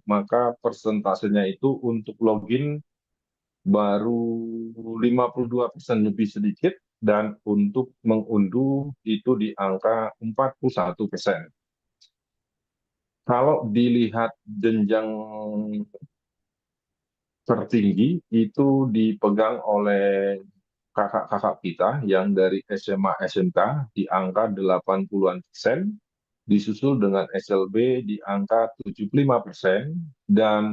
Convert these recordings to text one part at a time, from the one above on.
maka persentasenya itu untuk login baru 52% lebih sedikit, dan untuk mengunduh itu di angka 41%. Kalau dilihat jenjang tertinggi itu dipegang oleh kakak-kakak kita yang dari SMA SMK di angka 80-an%, disusul dengan SLB di angka 75%, dan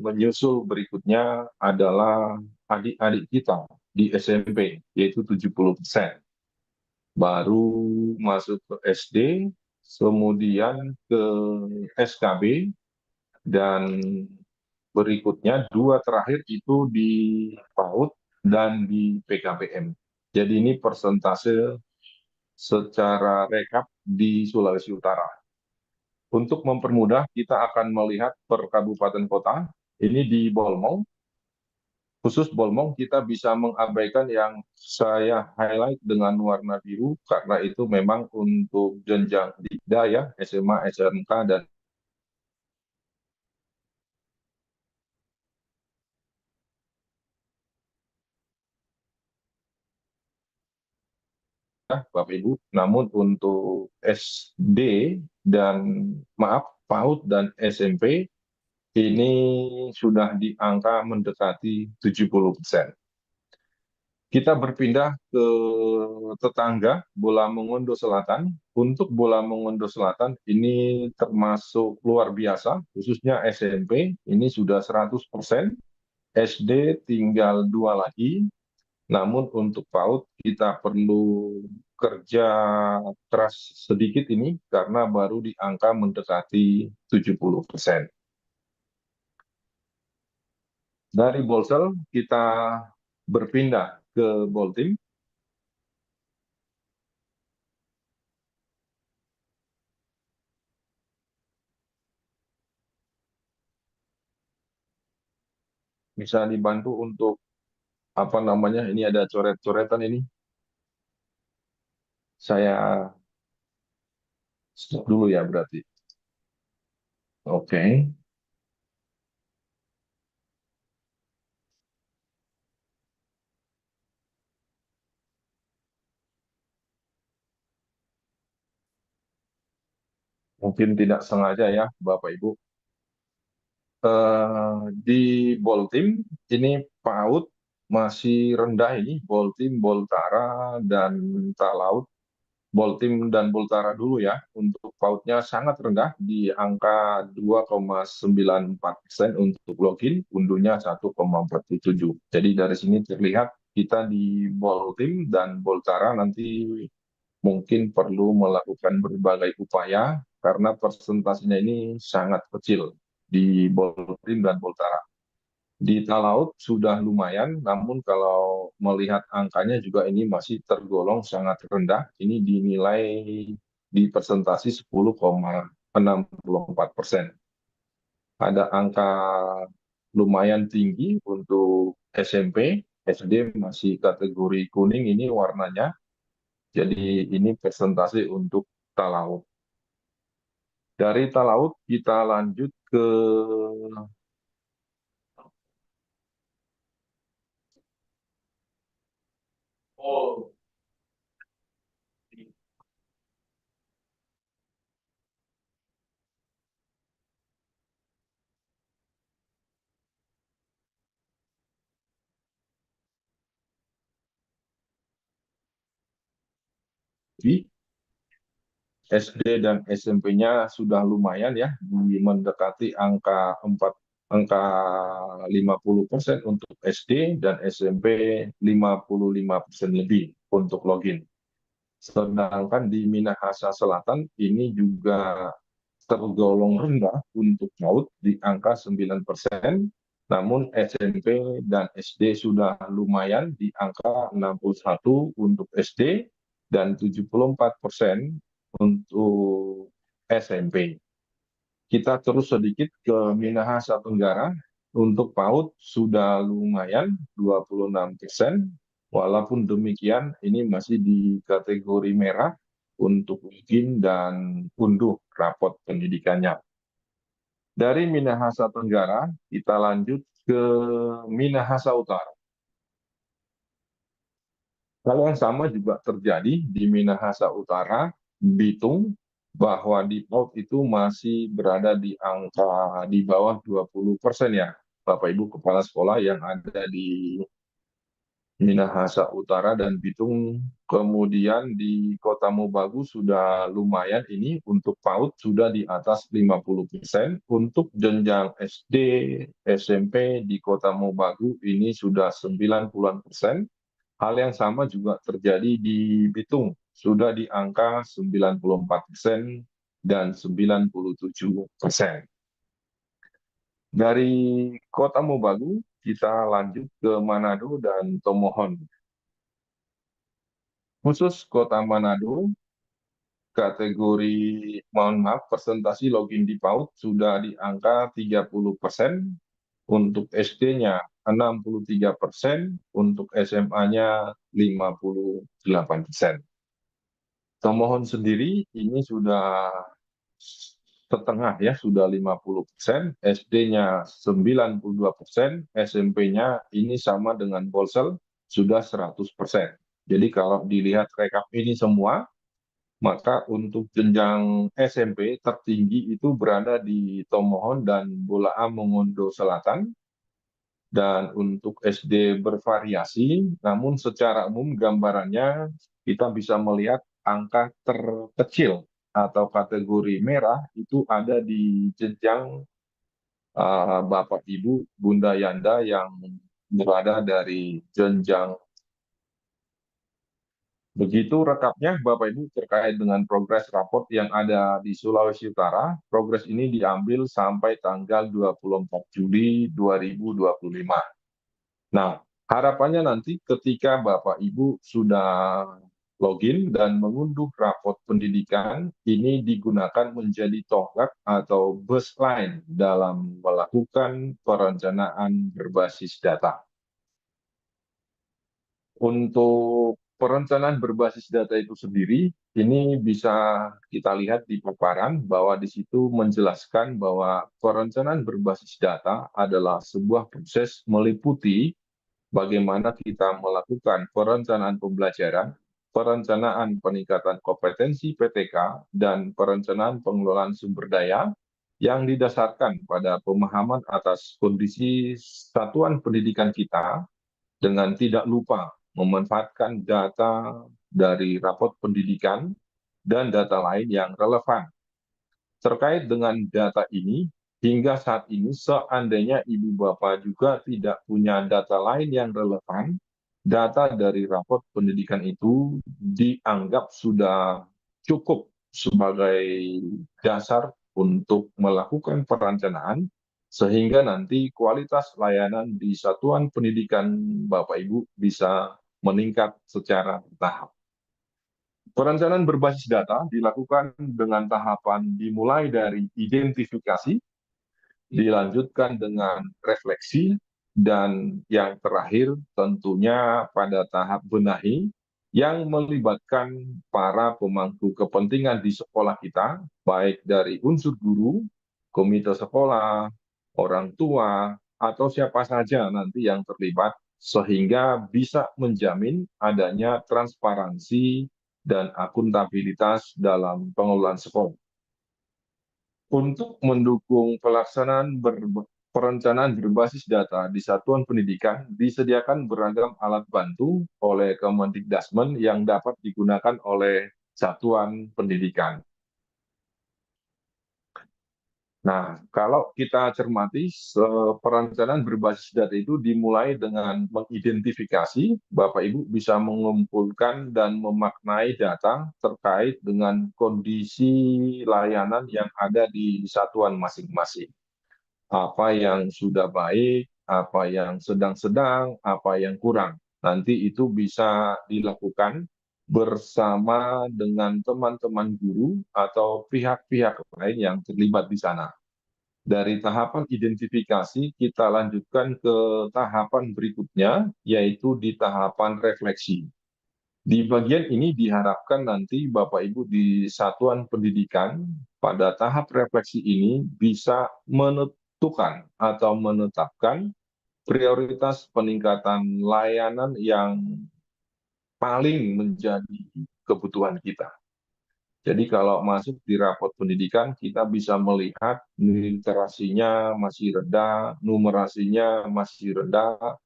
menyusul berikutnya adalah adik-adik kita di SMP, yaitu 70%. Baru masuk ke SD, kemudian ke SKB, dan berikutnya dua terakhir itu di PAUD dan di PKBM. Jadi ini persentase secara rekap di Sulawesi Utara. Untuk mempermudah, kita akan melihat per kabupaten kota. Ini di Bolmong, khusus Bolmong kita bisa mengabaikan yang saya highlight dengan warna biru, karena itu memang untuk jenjang Dikda ya, SMA, SMK, dan Bapak Ibu. Namun untuk SD dan maaf, PAUD dan SMP ini sudah di angka mendekati 70%. Kita berpindah ke tetangga Bola Mongondo Selatan. Untuk Bola Mongondo Selatan ini termasuk luar biasa, khususnya SMP ini sudah 100%, SD tinggal dua lagi. Namun untuk PAUD kita perlu kerja keras sedikit ini karena baru di angka mendekati 70%. Dari Bolsel kita berpindah ke Boltim. Bisa dibantu untuk apa namanya, ini ada coret-coretan ini. Saya stop dulu ya berarti. Oke. Mungkin tidak sengaja ya Bapak Ibu. Di Boltim ini PAUD masih rendah ini, Boltim, Boltara, dan Talaut. Boltim dan Boltara dulu ya, untuk PAUD-nya sangat rendah di angka 2,94% untuk login, unduhnya 1,47. Jadi dari sini terlihat kita di Boltim dan Boltara nanti mungkin perlu melakukan berbagai upaya karena persentasenya ini sangat kecil di Boltim dan Boltara. Di Talaut sudah lumayan, namun kalau melihat angkanya juga ini masih tergolong sangat rendah. Ini dinilai di persentasi 10,64%. Ada angka lumayan tinggi untuk SMP, SD masih kategori kuning ini warnanya. Jadi ini persentase untuk Talaut. Dari Talaut kita lanjut ke SD dan SMP-nya sudah lumayan ya, mendekati angka 4, angka 50% untuk SD, dan SMP 55% lebih untuk login. Sedangkan di Minahasa Selatan ini juga tergolong rendah untuk PAUD di angka 9%, namun SMP dan SD sudah lumayan di angka 61 untuk SD dan 74% untuk SMP. Kita terus sedikit ke Minahasa Tenggara. Untuk PAUD sudah lumayan 26%. Walaupun demikian, ini masih di kategori merah untuk login dan unduh rapot pendidikannya. Dari Minahasa Tenggara, kita lanjut ke Minahasa Utara. Hal yang sama juga terjadi di Minahasa Utara, Bitung, bahwa di PAUD itu masih berada di angka di bawah 20% ya, Bapak Ibu Kepala Sekolah yang ada di Minahasa Utara dan Bitung. Kemudian di Kota Mobagu sudah lumayan ini untuk PAUD sudah di atas 50%. Untuk jenjang SD, SMP di Kota Mobagu ini sudah 90-an%. Hal yang sama juga terjadi di Bitung, sudah di angka 94% dan 97%. Dari Kota Mobagu, kita lanjut ke Manado dan Tomohon. Khusus Kota Manado, kategori, mohon maaf, presentasi login di PAUD sudah di angka 30%, untuk SD-nya 63%, untuk SMA-nya 58%. Tomohon sendiri ini sudah setengah ya, sudah 50%, SD-nya 92%, SMP-nya ini sama dengan Polsel, sudah 100%. Jadi kalau dilihat rekap ini semua, maka untuk jenjang SMP tertinggi itu berada di Tomohon dan Bolaang Mongondo Selatan, dan untuk SD bervariasi, namun secara umum gambarannya kita bisa melihat angka terkecil atau kategori merah itu ada di jenjang Bapak Ibu Bunda Yanda yang berada dari jenjang. Begitu rekapnya Bapak Ibu terkait dengan progres raport yang ada di Sulawesi Utara. Progres ini diambil sampai tanggal 24 Juli 2025. Nah, harapannya nanti ketika Bapak Ibu sudah login dan mengunduh raport pendidikan, ini digunakan menjadi tonggak atau baseline dalam melakukan perencanaan berbasis data. Untuk perencanaan berbasis data itu sendiri, ini bisa kita lihat di paparan bahwa di situ menjelaskan bahwa perencanaan berbasis data adalah sebuah proses meliputi bagaimana kita melakukan perencanaan pembelajaran, perencanaan peningkatan kompetensi PTK, dan perencanaan pengelolaan sumber daya yang didasarkan pada pemahaman atas kondisi satuan pendidikan kita dengan tidak lupa memanfaatkan data dari raport pendidikan dan data lain yang relevan. Terkait dengan data ini, hingga saat ini seandainya Ibu Bapak juga tidak punya data lain yang relevan, data dari raport pendidikan itu dianggap sudah cukup sebagai dasar untuk melakukan perencanaan, sehingga nanti kualitas layanan di satuan pendidikan Bapak Ibu bisa meningkat secara bertahap. Perencanaan berbasis data dilakukan dengan tahapan dimulai dari identifikasi, dilanjutkan dengan refleksi, dan yang terakhir tentunya pada tahap benahi yang melibatkan para pemangku kepentingan di sekolah kita, baik dari unsur guru, komite sekolah, orang tua, atau siapa saja nanti yang terlibat, sehingga bisa menjamin adanya transparansi dan akuntabilitas dalam pengelolaan sekolah. Untuk mendukung pelaksanaan perencanaan berbasis data di satuan pendidikan, disediakan beragam alat bantu oleh Kemendikbudristek yang dapat digunakan oleh satuan pendidikan. Nah, kalau kita cermati, perencanaan berbasis data itu dimulai dengan mengidentifikasi, Bapak Ibu bisa mengumpulkan dan memaknai data terkait dengan kondisi layanan yang ada di satuan masing-masing. Apa yang sudah baik, apa yang sedang-sedang, apa yang kurang. Nanti itu bisa dilakukan bersama dengan teman-teman guru atau pihak-pihak lain yang terlibat di sana. Dari tahapan identifikasi, kita lanjutkan ke tahapan berikutnya, yaitu di tahapan refleksi. Di bagian ini diharapkan nanti Bapak Ibu di satuan pendidikan pada tahap refleksi ini bisa menentukan atau menetapkan prioritas peningkatan layanan yang paling menjadi kebutuhan kita. Jadi kalau masuk di rapot pendidikan, kita bisa melihat literasinya masih rendah, numerasinya masih rendah,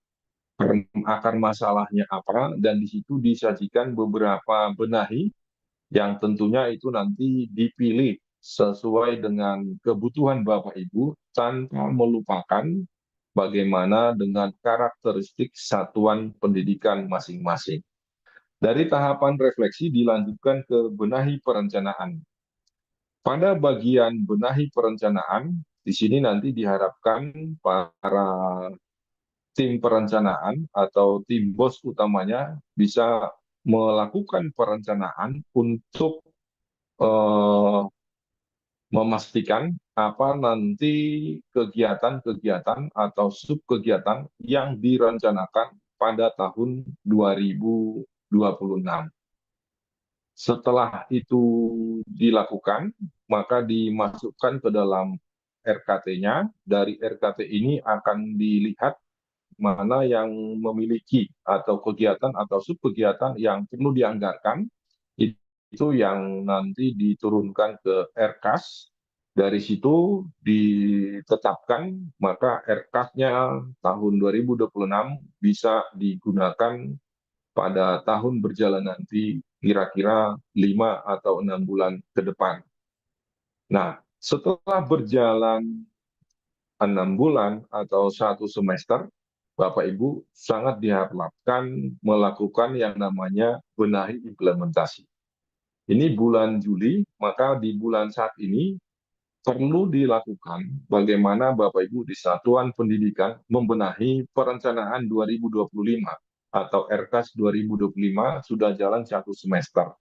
akar masalahnya apa, dan di situ disajikan beberapa benahi yang tentunya itu nanti dipilih sesuai dengan kebutuhan Bapak Ibu tanpa melupakan bagaimana dengan karakteristik satuan pendidikan masing-masing. Dari tahapan refleksi dilanjutkan ke benahi perencanaan. Pada bagian benahi perencanaan, di sini nanti diharapkan para tim perencanaan atau tim bos utamanya bisa melakukan perencanaan untuk eh, memastikan apa nanti kegiatan-kegiatan atau sub kegiatan yang direncanakan pada tahun 2026. Setelah itu dilakukan, maka dimasukkan ke dalam RKT-nya. Dari RKT ini akan dilihat mana yang memiliki atau kegiatan atau subkegiatan yang perlu dianggarkan, itu yang nanti diturunkan ke RKAS. Dari situ ditetapkan, maka RKAS-nya tahun 2026 bisa digunakan pada tahun berjalan nanti kira-kira 5 atau 6 bulan ke depan. Nah, setelah berjalan 6 bulan atau 1 semester, Bapak Ibu sangat diharapkan melakukan yang namanya benahi implementasi. Ini bulan Juli, maka di bulan saat ini perlu dilakukan bagaimana Bapak Ibu di Satuan Pendidikan membenahi perencanaan 2025 atau RKAS 2025 sudah jalan 1 semester.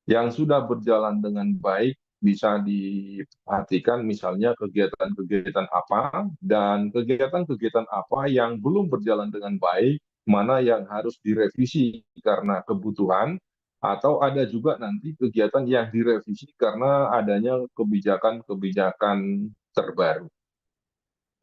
Yang sudah berjalan dengan baik bisa diperhatikan misalnya kegiatan-kegiatan apa dan kegiatan-kegiatan apa yang belum berjalan dengan baik, mana yang harus direvisi karena kebutuhan, atau ada juga nanti kegiatan yang direvisi karena adanya kebijakan-kebijakan terbaru.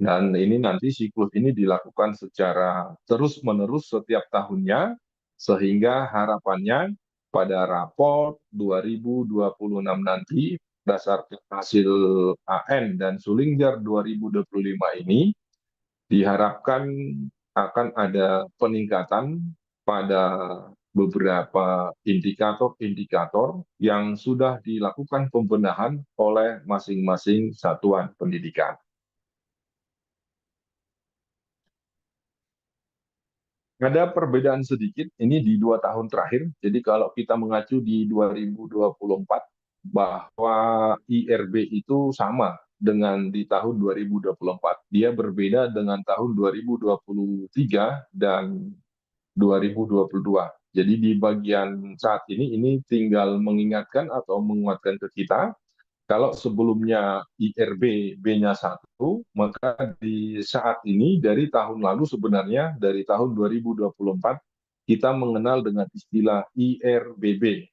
Dan ini nanti siklus ini dilakukan secara terus-menerus setiap tahunnya, sehingga harapannya pada raport 2026 nanti, berdasarkan hasil AN dan Sulingjar 2025 ini, diharapkan akan ada peningkatan pada beberapa indikator-indikator yang sudah dilakukan pembenahan oleh masing-masing satuan pendidikan. Ada perbedaan sedikit ini di 2 tahun terakhir. Jadi kalau kita mengacu di 2024 bahwa IRB itu sama dengan di tahun 2024. Dia berbeda dengan tahun 2023 dan 2022. Jadi di bagian saat ini tinggal mengingatkan atau menguatkan ke kita kalau sebelumnya IRB B-nya 1, maka di saat ini dari tahun lalu sebenarnya dari tahun 2024 kita mengenal dengan istilah IRBB.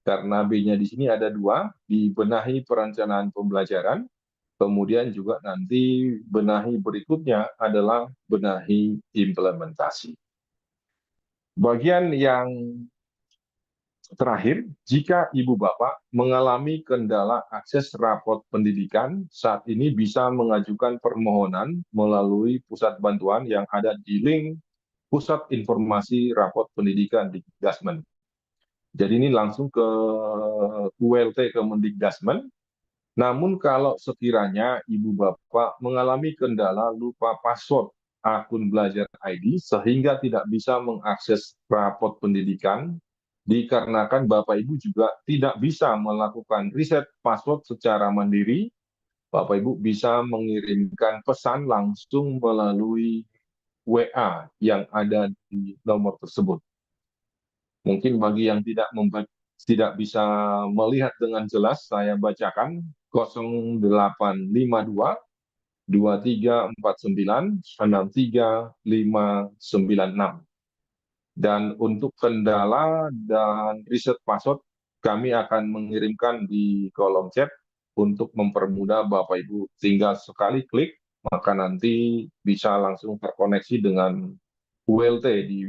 Karena B-nya di sini ada 2, dibenahi perencanaan pembelajaran, kemudian juga nanti benahi berikutnya adalah benahi implementasi. Bagian yang terakhir, jika Ibu Bapak mengalami kendala akses rapot pendidikan, saat ini bisa mengajukan permohonan melalui pusat bantuan yang ada di link Pusat Informasi Rapot Pendidikan di Dikdasmen. Jadi ini langsung ke ULT Kemendikdasmen. Namun kalau sekiranya Ibu Bapak mengalami kendala lupa password akun belajar ID sehingga tidak bisa mengakses rapot pendidikan, dikarenakan Bapak Ibu juga tidak bisa melakukan reset password secara mandiri, Bapak Ibu bisa mengirimkan pesan langsung melalui WA yang ada di nomor tersebut. Mungkin bagi yang tidak bisa melihat dengan jelas, saya bacakan 0852 2349 63596. Dan untuk kendala dan riset password, kami akan mengirimkan di kolom chat untuk mempermudah Bapak Ibu. Tinggal sekali klik, maka nanti bisa langsung terkoneksi dengan ULT di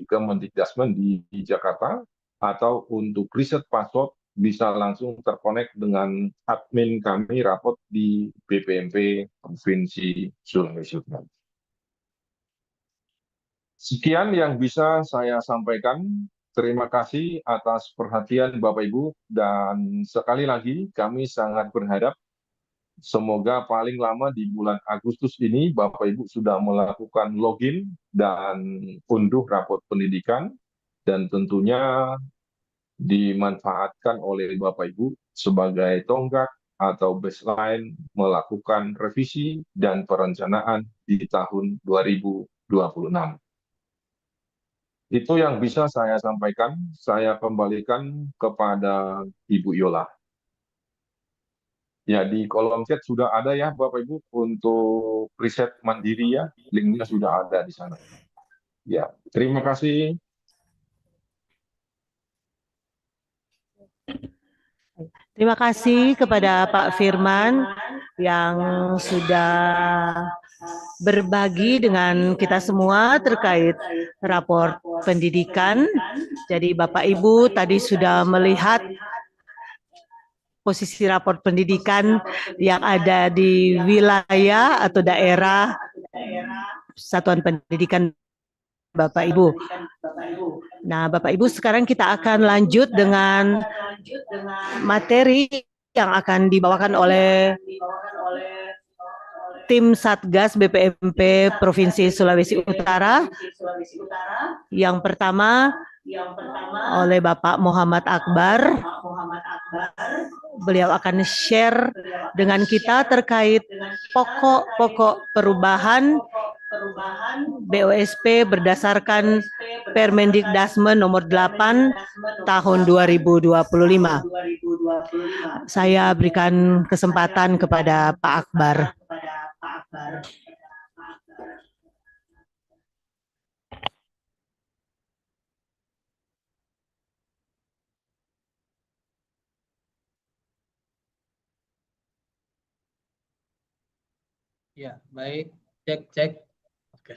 Kemendikbudristek di Jakarta, atau untuk riset password bisa langsung terkonek dengan admin kami rapot di BPMP Provinsi Sulawesi Utara. Sekian yang bisa saya sampaikan. Terima kasih atas perhatian Bapak Ibu, dan sekali lagi kami sangat berharap semoga paling lama di bulan Agustus ini Bapak Ibu sudah melakukan login dan unduh raport pendidikan, dan tentunya dimanfaatkan oleh Bapak Ibu sebagai tonggak atau baseline melakukan revisi dan perencanaan di tahun 2026. Itu yang bisa saya sampaikan. Saya kembalikan kepada Ibu Yola. Ya, di kolom chat sudah ada ya Bapak Ibu untuk riset mandiri ya. Linknya sudah ada di sana. Ya, terima kasih. Terima kasih kepada Pak Firman yang sudah berbagi dengan kita semua terkait rapor pendidikan. Jadi Bapak Ibu tadi sudah melihat posisi rapor pendidikan yang ada di wilayah atau daerah satuan pendidikan Bapak Ibu. Nah, Bapak Ibu, sekarang kita akan lanjut dengan materi yang akan dibawakan oleh tim Satgas BPMP Provinsi Sulawesi Utara. Yang pertama oleh Bapak Muhammad Akbar. Beliau akan share dengan kita terkait pokok-pokok perubahan BOSP berdasarkan Permendikbudristek nomor 8 tahun 2025. Saya berikan kesempatan kepada Pak Akbar. Ya, baik. Cek. Oke.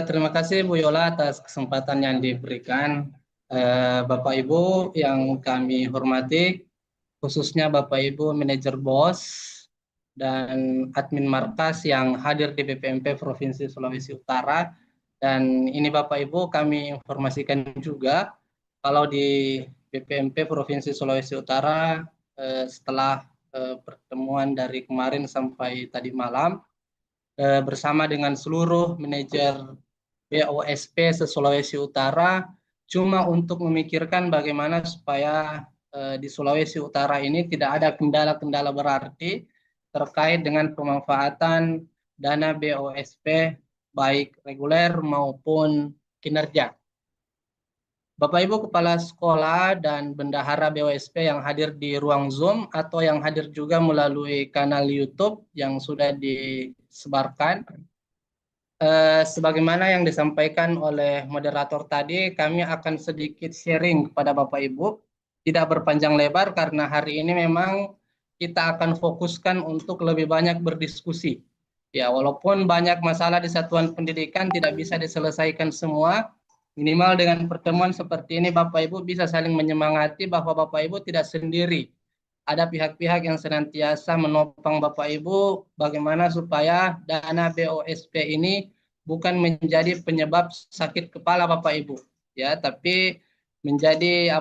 Terima kasih Bu Yola atas kesempatan yang diberikan. Bapak Ibu yang kami hormati, khususnya Bapak Ibu manajer BOS dan admin markas yang hadir di BPMP Provinsi Sulawesi Utara. Dan ini Bapak Ibu kami informasikan juga kalau di BPMP Provinsi Sulawesi Utara setelah pertemuan dari kemarin sampai tadi malam bersama dengan seluruh manajer BOSP se-Sulawesi Utara cuma untuk memikirkan bagaimana supaya di Sulawesi Utara ini tidak ada kendala-kendala berarti terkait dengan pemanfaatan dana BOSP baik reguler maupun kinerja. Bapak Ibu Kepala Sekolah dan Bendahara BOSP yang hadir di ruang Zoom atau yang hadir juga melalui kanal YouTube yang sudah disebarkan. Sebagaimana yang disampaikan oleh moderator tadi, kami akan sedikit sharing kepada Bapak Ibu. Tidak berpanjang lebar karena hari ini memang kita akan fokuskan untuk lebih banyak berdiskusi. Ya, walaupun banyak masalah di satuan pendidikan tidak bisa diselesaikan semua, minimal dengan pertemuan seperti ini Bapak Ibu bisa saling menyemangati bahwa Bapak Ibu tidak sendiri. Ada pihak-pihak yang senantiasa menopang Bapak Ibu bagaimana supaya dana BOSP ini bukan menjadi penyebab sakit kepala Bapak Ibu, ya, tapi menjadi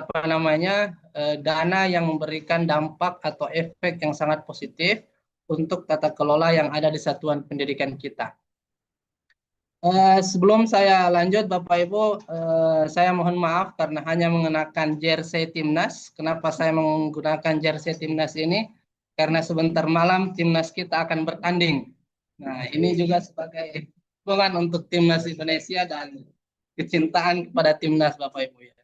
dana yang memberikan dampak atau efek yang sangat positif untuk tata kelola yang ada di satuan pendidikan kita. Sebelum saya lanjut Bapak Ibu, saya mohon maaf karena hanya mengenakan jersey timnas. Kenapa saya menggunakan jersey timnas ini? Karena sebentar malam timnas kita akan bertanding. Nah, ini juga sebagai dukungan untuk timnas Indonesia dan kecintaan kepada timnas Bapak Ibu ya.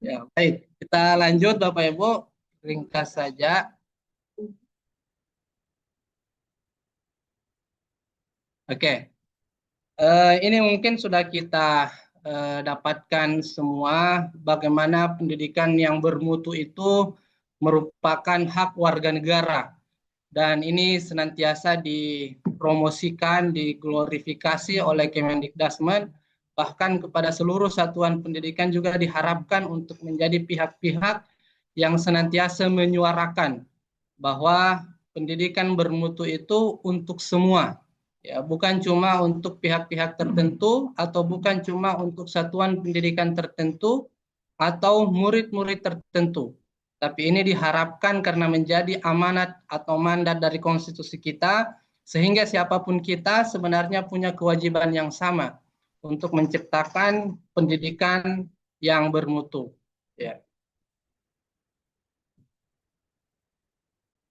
Ya, baik. Kita lanjut Bapak Ibu, ringkas saja. Oke. Ini mungkin sudah kita dapatkan semua bagaimana pendidikan yang bermutu itu merupakan hak warga negara, dan ini senantiasa dipromosikan, diglorifikasi oleh Kemendikdasmen, bahkan kepada seluruh satuan pendidikan juga diharapkan untuk menjadi pihak-pihak yang senantiasa menyuarakan bahwa pendidikan bermutu itu untuk semua, ya, bukan cuma untuk pihak-pihak tertentu atau bukan cuma untuk satuan pendidikan tertentu atau murid-murid tertentu. Tapi ini diharapkan karena menjadi amanat atau mandat dari konstitusi kita, sehingga siapapun kita sebenarnya punya kewajiban yang sama untuk menciptakan pendidikan yang bermutu. Ya.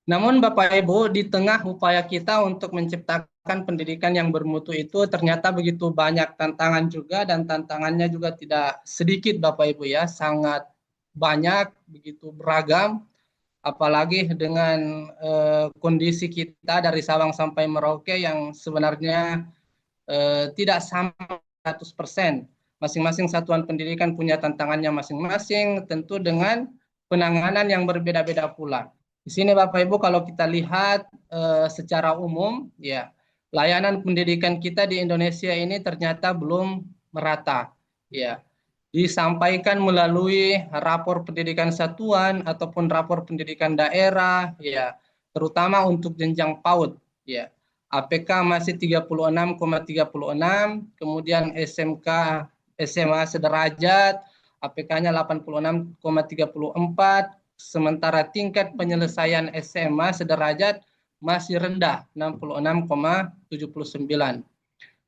Namun Bapak Ibu, di tengah upaya kita untuk menciptakan pendidikan yang bermutu itu ternyata begitu banyak tantangan juga, dan tantangannya juga tidak sedikit Bapak Ibu ya, sangat banyak, begitu beragam, apalagi dengan kondisi kita dari Sabang sampai Merauke yang sebenarnya tidak sama 100%. Masing-masing satuan pendidikan punya tantangannya masing-masing, tentu dengan penanganan yang berbeda-beda pula. Di sini Bapak Ibu kalau kita lihat secara umum, ya, layanan pendidikan kita di Indonesia ini ternyata belum merata, ya. Disampaikan melalui rapor pendidikan satuan ataupun rapor pendidikan daerah, ya, terutama untuk jenjang PAUD, ya. APK masih 36,36, kemudian SMK SMA sederajat APK-nya 86,34, sementara tingkat penyelesaian SMA sederajat masih rendah 66,79.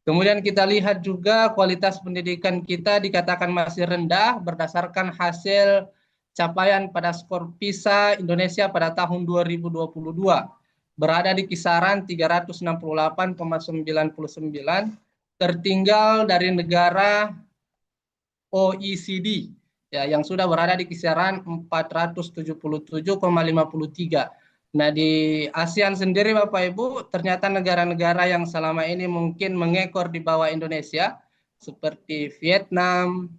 Kemudian kita lihat juga kualitas pendidikan kita dikatakan masih rendah berdasarkan hasil capaian pada skor PISA Indonesia pada tahun 2022. Berada di kisaran 368,99, tertinggal dari negara OECD ya, yang sudah berada di kisaran 477,53. Nah, di ASEAN sendiri Bapak Ibu, ternyata negara-negara yang selama ini mungkin mengekor di bawah Indonesia seperti Vietnam,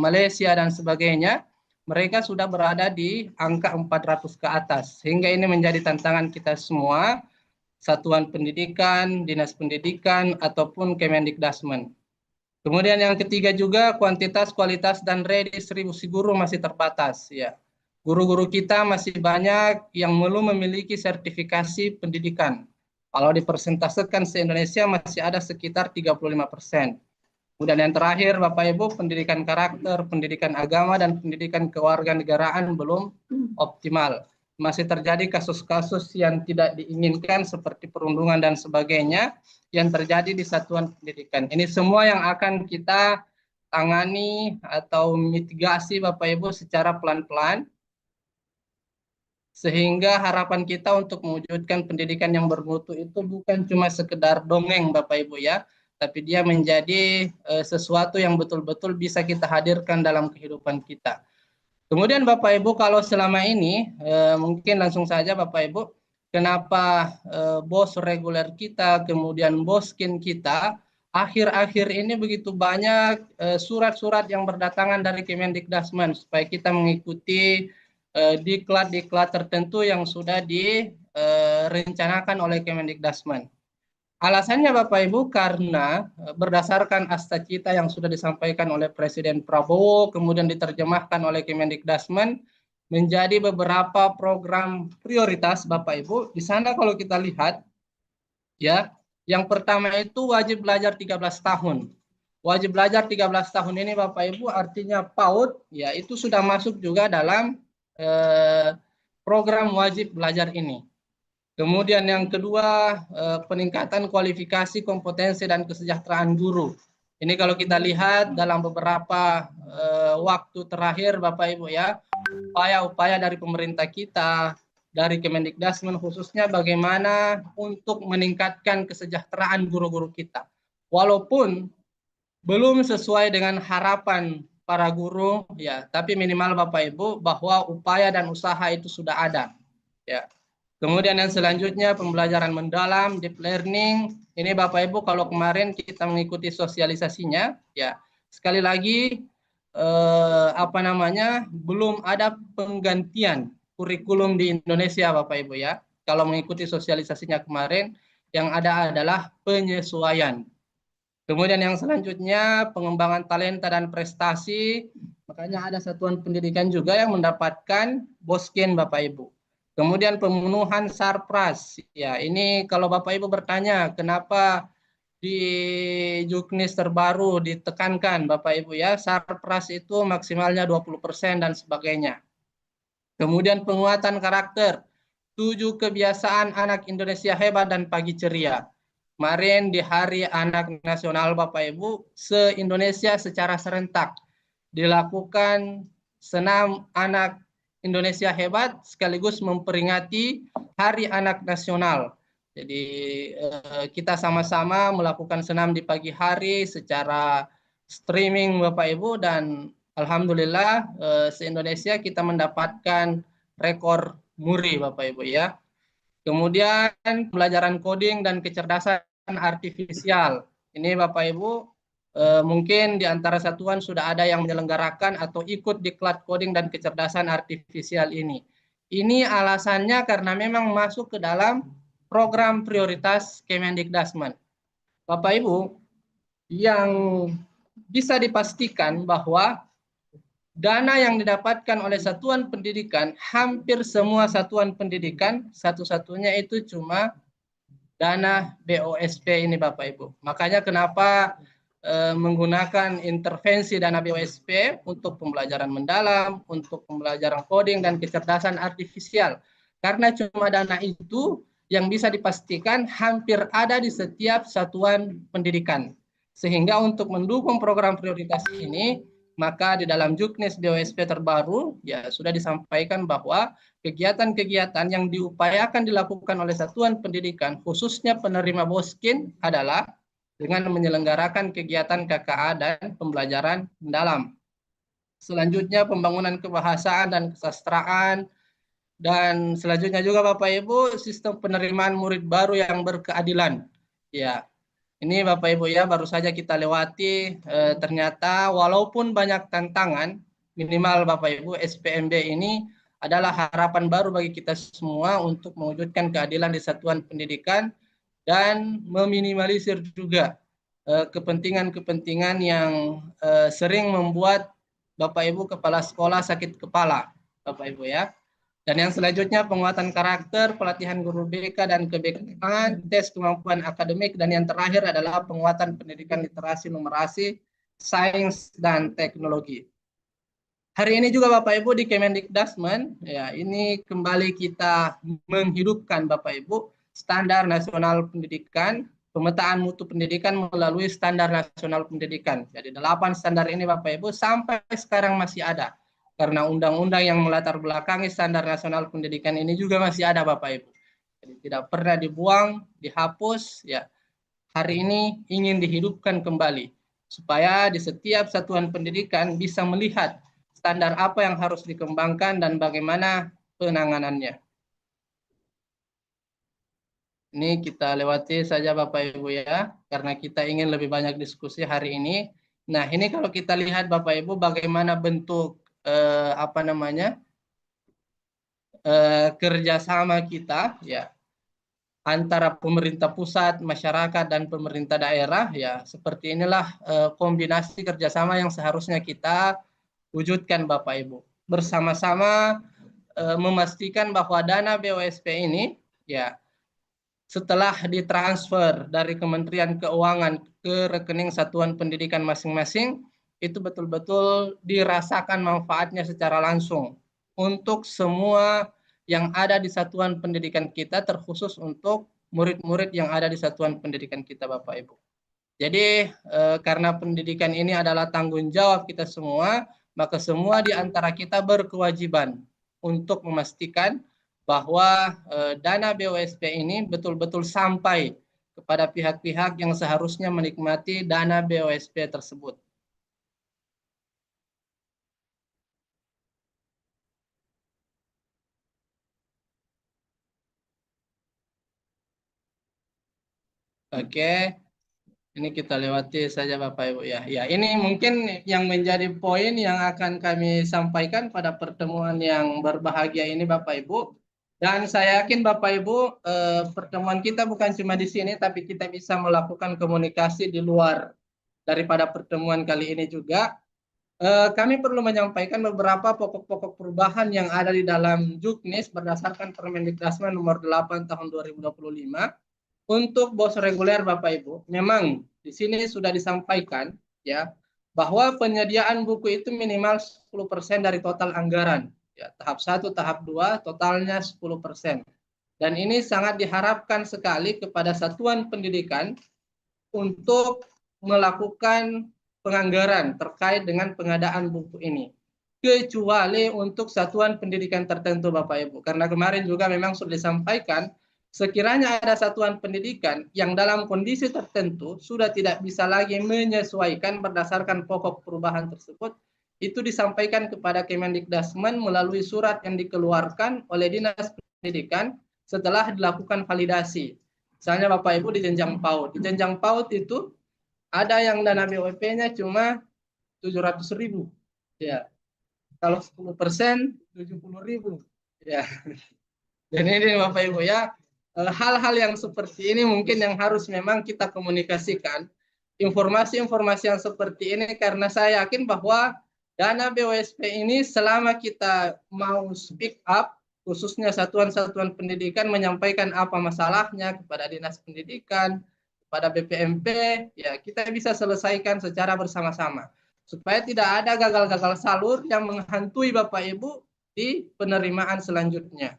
Malaysia dan sebagainya, mereka sudah berada di angka 400 ke atas. Sehingga ini menjadi tantangan kita semua, satuan pendidikan, dinas pendidikan ataupun Kemendikdasmen. Kemudian yang ketiga juga kuantitas, kualitas dan redistribusi guru masih terbatas, ya. Guru-guru kita masih banyak yang belum memiliki sertifikasi pendidikan. Kalau dipersentasekan se-Indonesia masih ada sekitar 35%. Kemudian yang terakhir Bapak Ibu, pendidikan karakter, pendidikan agama dan pendidikan kewarganegaraan belum optimal. Masih terjadi kasus-kasus yang tidak diinginkan seperti perundungan dan sebagainya yang terjadi di satuan pendidikan. Ini semua yang akan kita tangani atau mitigasi Bapak Ibu secara pelan-pelan, sehingga harapan kita untuk mewujudkan pendidikan yang bermutu itu bukan cuma sekedar dongeng Bapak Ibu ya, tapi dia menjadi sesuatu yang betul-betul bisa kita hadirkan dalam kehidupan kita. Kemudian Bapak Ibu, kalau selama ini mungkin langsung saja Bapak Ibu, kenapa BOS reguler kita, kemudian BOSKIN kita, akhir-akhir ini begitu banyak surat-surat yang berdatangan dari Kemendikdasmen supaya kita mengikuti diklat-diklat tertentu yang sudah direncanakan oleh Kemendikdasmen. Alasannya Bapak Ibu karena berdasarkan Asta Cita yang sudah disampaikan oleh Presiden Prabowo, kemudian diterjemahkan oleh Kemendikdasmen menjadi beberapa program prioritas Bapak Ibu. Di sana kalau kita lihat, ya, yang pertama itu wajib belajar 13 tahun. Wajib belajar 13 tahun ini Bapak Ibu artinya PAUD, ya, itu sudah masuk juga dalam program wajib belajar ini. Kemudian yang kedua, peningkatan kualifikasi, kompetensi, dan kesejahteraan guru. Ini kalau kita lihat dalam beberapa waktu terakhir Bapak Ibu ya, upaya-upaya dari pemerintah kita, dari Kemendikdasmen khususnya bagaimana untuk meningkatkan kesejahteraan guru-guru kita. Walaupun belum sesuai dengan harapan para guru ya, tapi minimal Bapak Ibu bahwa upaya dan usaha itu sudah ada. Ya. Kemudian yang selanjutnya pembelajaran mendalam, deep learning. Ini Bapak Ibu kalau kemarin kita mengikuti sosialisasinya, ya sekali lagi belum ada penggantian kurikulum di Indonesia Bapak Ibu ya. Kalau mengikuti sosialisasinya kemarin, yang ada adalah penyesuaian. Kemudian yang selanjutnya pengembangan talenta dan prestasi. Makanya ada satuan pendidikan juga yang mendapatkan Boskin Bapak Ibu. Kemudian pemenuhan Sarpras. Ya, ini kalau Bapak Ibu bertanya kenapa di Juknis terbaru ditekankan Bapak Ibu ya, Sarpras itu maksimalnya 20% dan sebagainya. Kemudian penguatan karakter. 7 kebiasaan anak Indonesia hebat dan pagi ceria. Kemarin di Hari Anak Nasional Bapak Ibu, se-Indonesia secara serentak dilakukan senam anak Indonesia hebat sekaligus memperingati Hari Anak Nasional. Jadi kita sama-sama melakukan senam di pagi hari secara streaming Bapak Ibu dan alhamdulillah se-Indonesia kita mendapatkan rekor muri Bapak Ibu ya. Kemudian pelajaran coding dan kecerdasan artifisial. Ini Bapak Ibu mungkin di antara satuan sudah ada yang menyelenggarakan atau ikut diklat coding dan kecerdasan artifisial ini. Ini alasannya karena memang masuk ke dalam program prioritas Kemendikbudristek. Bapak Ibu, yang bisa dipastikan bahwa dana yang didapatkan oleh satuan pendidikan, hampir semua satuan pendidikan, satu-satunya itu cuma dana BOSP ini Bapak Ibu. Makanya kenapa menggunakan intervensi dana BOSP untuk pembelajaran mendalam, untuk pembelajaran coding dan kecerdasan artifisial. Karena cuma dana itu yang bisa dipastikan hampir ada di setiap satuan pendidikan. Sehingga untuk mendukung program prioritas ini, maka di dalam Juknis BOSP terbaru ya sudah disampaikan bahwa kegiatan-kegiatan yang diupayakan dilakukan oleh satuan pendidikan khususnya penerima Boskin adalah dengan menyelenggarakan kegiatan KKA dan pembelajaran mendalam. Selanjutnya pembangunan kebahasaan dan kesastraan, dan selanjutnya juga Bapak Ibu sistem penerimaan murid baru yang berkeadilan. Ya, ini Bapak Ibu ya baru saja kita lewati, ternyata walaupun banyak tantangan, minimal Bapak Ibu SPMB ini adalah harapan baru bagi kita semua untuk mewujudkan keadilan di satuan pendidikan dan meminimalisir juga kepentingan-kepentingan yang sering membuat Bapak Ibu kepala sekolah sakit kepala, Bapak Ibu ya. Dan yang selanjutnya penguatan karakter, pelatihan guru BK dan keBK, tes kemampuan akademik, dan yang terakhir adalah penguatan pendidikan literasi, numerasi, sains dan teknologi. Hari ini juga Bapak Ibu di Kemendikbudristek ya ini kembali kita menghidupkan Bapak Ibu standar nasional pendidikan, pemetaan mutu pendidikan melalui standar nasional pendidikan. Jadi 8 standar ini Bapak Ibu sampai sekarang masih ada. Karena undang-undang yang melatar belakangi standar nasional pendidikan ini juga masih ada Bapak Ibu. Jadi tidak pernah dibuang, dihapus ya. Hari ini ingin dihidupkan kembali supaya di setiap satuan pendidikan bisa melihat standar apa yang harus dikembangkan dan bagaimana penanganannya. Ini kita lewati saja Bapak Ibu ya, karena kita ingin lebih banyak diskusi hari ini. Nah, ini kalau kita lihat Bapak Ibu bagaimana bentuk kerjasama kita ya antara pemerintah pusat, masyarakat dan pemerintah daerah ya seperti inilah kombinasi kerjasama yang seharusnya kita wujudkan Bapak Ibu. Bersama-sama memastikan bahwa dana BOSP ini ya setelah ditransfer dari Kementerian Keuangan ke rekening satuan pendidikan masing-masing, itu betul-betul dirasakan manfaatnya secara langsung untuk semua yang ada di satuan pendidikan kita, terkhusus untuk murid-murid yang ada di satuan pendidikan kita Bapak Ibu. Jadi karena pendidikan ini adalah tanggung jawab kita semua, maka semua di antara kita berkewajiban untuk memastikan bahwa dana BOSP ini betul-betul sampai kepada pihak-pihak yang seharusnya menikmati dana BOSP tersebut. Oke, ini kita lewati saja Bapak Ibu ya. Ya, ini mungkin yang menjadi poin yang akan kami sampaikan pada pertemuan yang berbahagia ini Bapak Ibu. Dan saya yakin Bapak Ibu, pertemuan kita bukan cuma di sini, tapi kita bisa melakukan komunikasi di luar daripada pertemuan kali ini juga. Kami perlu menyampaikan beberapa pokok-pokok perubahan yang ada di dalam Juknis berdasarkan Permendikbud nomor 8 tahun 2025 untuk BOS reguler Bapak Ibu. Memang di sini sudah disampaikan ya bahwa penyediaan buku itu minimal 10% dari total anggaran. Ya, tahap 1, tahap 2 totalnya 10%. Dan ini sangat diharapkan sekali kepada satuan pendidikan untuk melakukan penganggaran terkait dengan pengadaan buku ini, kecuali untuk satuan pendidikan tertentu Bapak Ibu. Karena kemarin juga memang sudah disampaikan, sekiranya ada satuan pendidikan yang dalam kondisi tertentu sudah tidak bisa lagi menyesuaikan berdasarkan pokok perubahan tersebut, itu disampaikan kepada Kemendikdasmen melalui surat yang dikeluarkan oleh Dinas Pendidikan setelah dilakukan validasi. Misalnya Bapak Ibu di jenjang PAUD. Di jenjang PAUD itu ada yang dana BOP-nya cuma 700.000. Ya. Kalau 10% 70.000. Ya. Dan ini Bapak Ibu ya, hal-hal yang seperti ini mungkin yang harus memang kita komunikasikan. Informasi-informasi yang seperti ini karena saya yakin bahwa dana BOSP ini selama kita mau speak up, khususnya satuan-satuan pendidikan menyampaikan apa masalahnya kepada Dinas Pendidikan, pada BPMP, ya kita bisa selesaikan secara bersama-sama supaya tidak ada gagal-gagal salur yang menghantui Bapak Ibu di penerimaan selanjutnya.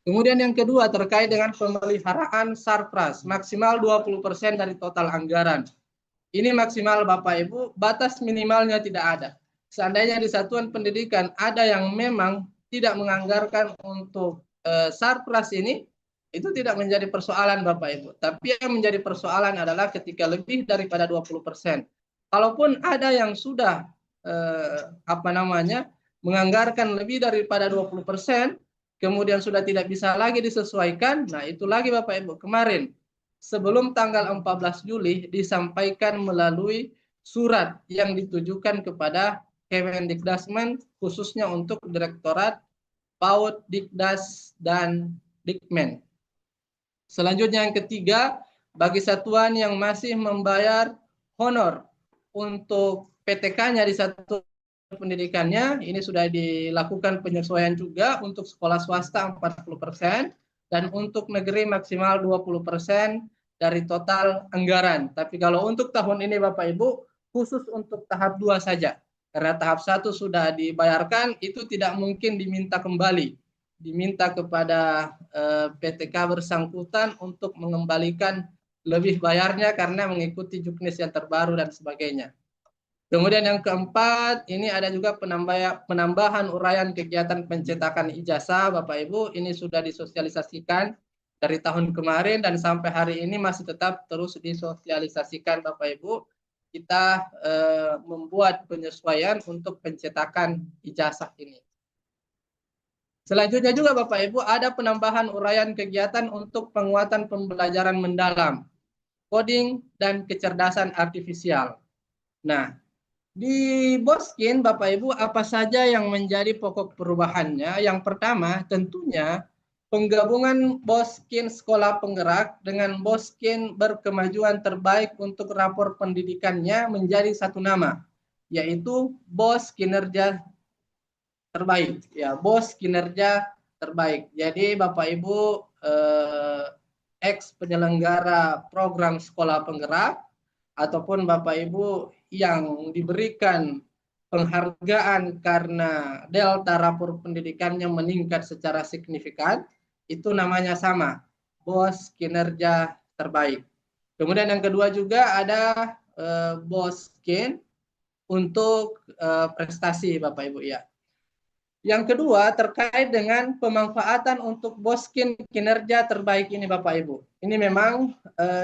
Kemudian yang kedua terkait dengan pemeliharaan sarpras maksimal 20% dari total anggaran. Ini maksimal Bapak Ibu, batas minimalnya tidak ada. Seandainya di satuan pendidikan ada yang memang tidak menganggarkan untuk sarpras ini, itu tidak menjadi persoalan Bapak Ibu. Tapi yang menjadi persoalan adalah ketika lebih daripada 20%. Kalaupun ada yang sudah menganggarkan lebih daripada 20%, kemudian sudah tidak bisa lagi disesuaikan, nah itu lagi Bapak Ibu. Kemarin sebelum tanggal 14 Juli disampaikan melalui surat yang ditujukan kepada Kemendikdasmen khususnya untuk Direktorat PAUD, Dikdas, dan Dikmen. Selanjutnya yang ketiga, bagi satuan yang masih membayar honor untuk PTK-nya di satuan pendidikannya, ini sudah dilakukan penyesuaian juga untuk sekolah swasta 40% dan untuk negeri maksimal 20% dari total anggaran. Tapi kalau untuk tahun ini Bapak Ibu, khusus untuk tahap 2 saja. Karena tahap 1 sudah dibayarkan, itu tidak mungkin diminta kembali. Diminta kepada PTK bersangkutan untuk mengembalikan lebih bayarnya karena mengikuti Juknis yang terbaru dan sebagainya. Kemudian yang keempat, ini ada juga penambahan uraian kegiatan pencetakan ijazah Bapak Ibu. Ini sudah disosialisasikan dari tahun kemarin dan sampai hari ini masih tetap terus disosialisasikan Bapak Ibu. Kita membuat penyesuaian untuk pencetakan ijazah ini. Selanjutnya juga Bapak Ibu ada penambahan uraian kegiatan untuk penguatan pembelajaran mendalam, coding dan kecerdasan artifisial. Nah, di Boskin Bapak Ibu apa saja yang menjadi pokok perubahannya? Yang pertama tentunya penggabungan Boskin Sekolah Penggerak dengan Boskin Berkemajuan Terbaik untuk rapor pendidikannya menjadi satu nama, yaitu BOS Kinerja Terbaik, ya BOS Kinerja Terbaik. Jadi Bapak Ibu ex penyelenggara program sekolah penggerak ataupun Bapak Ibu yang diberikan penghargaan karena delta rapor pendidikannya meningkat secara signifikan, itu namanya sama, BOS Kinerja Terbaik. Kemudian yang kedua juga ada BOS Kin untuk prestasi Bapak Ibu ya. Yang kedua terkait dengan pemanfaatan untuk Boskin kinerja terbaik ini Bapak Ibu. Ini memang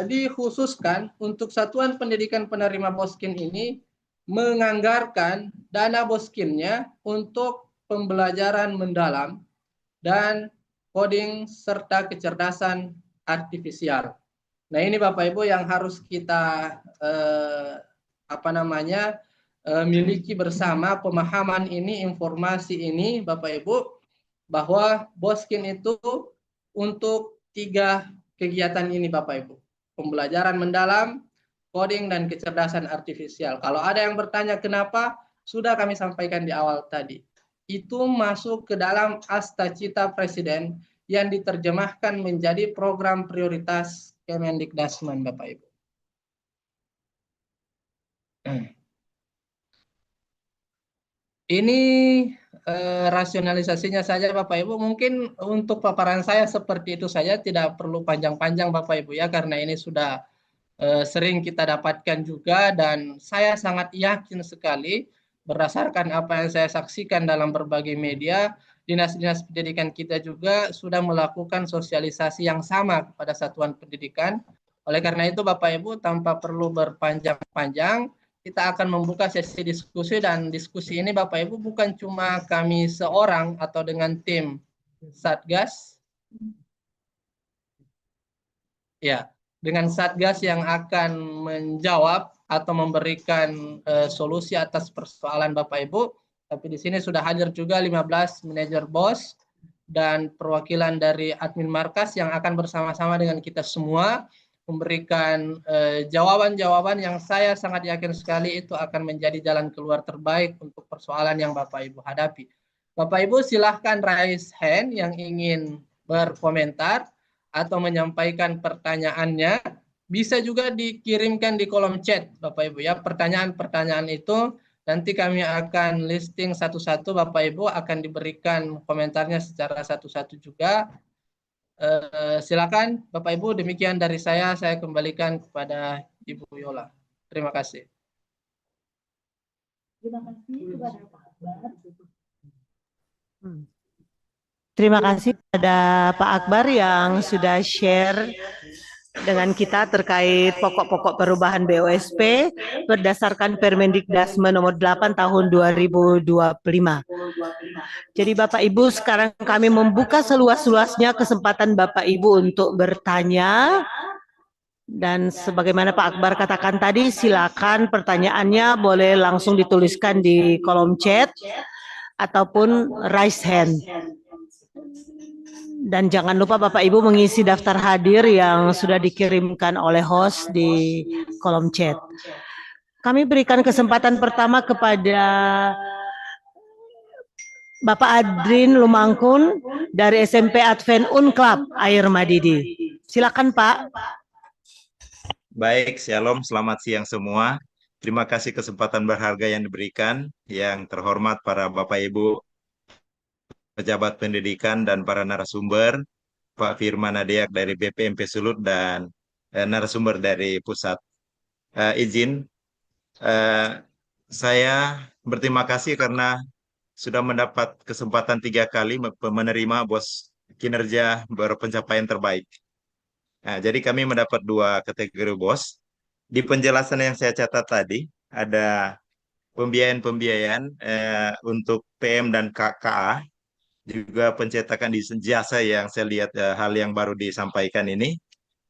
dikhususkan untuk satuan pendidikan penerima Boskin ini menganggarkan dana Boskinnya untuk pembelajaran mendalam dan coding serta kecerdasan artifisial. Nah, ini Bapak Ibu yang harus kita miliki bersama, pemahaman ini, informasi ini Bapak Ibu, bahwa Boskin itu untuk 3 kegiatan ini Bapak Ibu. Pembelajaran mendalam, coding, dan kecerdasan artifisial. Kalau ada yang bertanya kenapa, sudah kami sampaikan di awal tadi. Itu masuk ke dalam Astacita Presiden yang diterjemahkan menjadi program prioritas Kemendikbudrismen Bapak Ibu. Ini rasionalisasinya saja Bapak Ibu. Mungkin untuk paparan saya seperti itu saja, tidak perlu panjang-panjang Bapak Ibu ya, karena ini sudah sering kita dapatkan juga, dan saya sangat yakin sekali berdasarkan apa yang saya saksikan dalam berbagai media, dinas-dinas pendidikan kita juga sudah melakukan sosialisasi yang sama kepada satuan pendidikan. Oleh karena itu Bapak Ibu, tanpa perlu berpanjang-panjang, kita akan membuka sesi diskusi, dan diskusi ini Bapak Ibu bukan cuma kami seorang atau dengan tim Satgas. Ya, dengan Satgas yang akan menjawab atau memberikan solusi atas persoalan Bapak Ibu. Tapi di sini sudah hadir juga 15 manajer BOS dan perwakilan dari admin markas yang akan bersama-sama dengan kita semua memberikan jawaban-jawaban yang saya sangat yakin sekali itu akan menjadi jalan keluar terbaik untuk persoalan yang Bapak Ibu hadapi. Bapak Ibu silahkan raise hand yang ingin berkomentar atau menyampaikan pertanyaannya. Bisa juga dikirimkan di kolom chat Bapak Ibu ya. Pertanyaan-pertanyaan itu nanti kami akan listing satu-satu, Bapak Ibu akan diberikan komentarnya secara satu-satu juga. Silakan Bapak Ibu, demikian dari saya kembalikan kepada Ibu Yola. Terima kasih. Terima kasih kepada Pak Akbar. Terima kasih kepada Pak Akbar yang sudah share dengan kita terkait pokok-pokok perubahan BOSP berdasarkan Permendikbudrismen nomor 8 tahun 2025. Jadi Bapak Ibu, sekarang kami membuka seluas-luasnya kesempatan Bapak Ibu untuk bertanya. Dan sebagaimana Pak Akbar katakan tadi, silakan pertanyaannya boleh langsung dituliskan di kolom chat ataupun raise hand. Dan jangan lupa Bapak Ibu mengisi daftar hadir yang sudah dikirimkan oleh host di kolom chat. Kami berikan kesempatan pertama kepada Bapak Adrin Lumangkun dari SMP Advent Unclub Air Madidi. Silakan Pak. Baik, Shalom, selamat siang semua. Terima kasih kesempatan berharga yang diberikan. Yang terhormat para Bapak Ibu pejabat pendidikan dan para narasumber, Pak Firman Adeak dari BPMP Sulut dan narasumber dari pusat. Izin, saya berterima kasih karena sudah mendapat kesempatan 3 kali menerima BOS kinerja berpencapaian terbaik. Nah, jadi kami mendapat 2 kategori BOS. Di penjelasan yang saya catat tadi, ada pembiayaan-pembiayaan untuk PM dan KKA, juga pencetakan di jasa yang saya lihat hal yang baru disampaikan ini,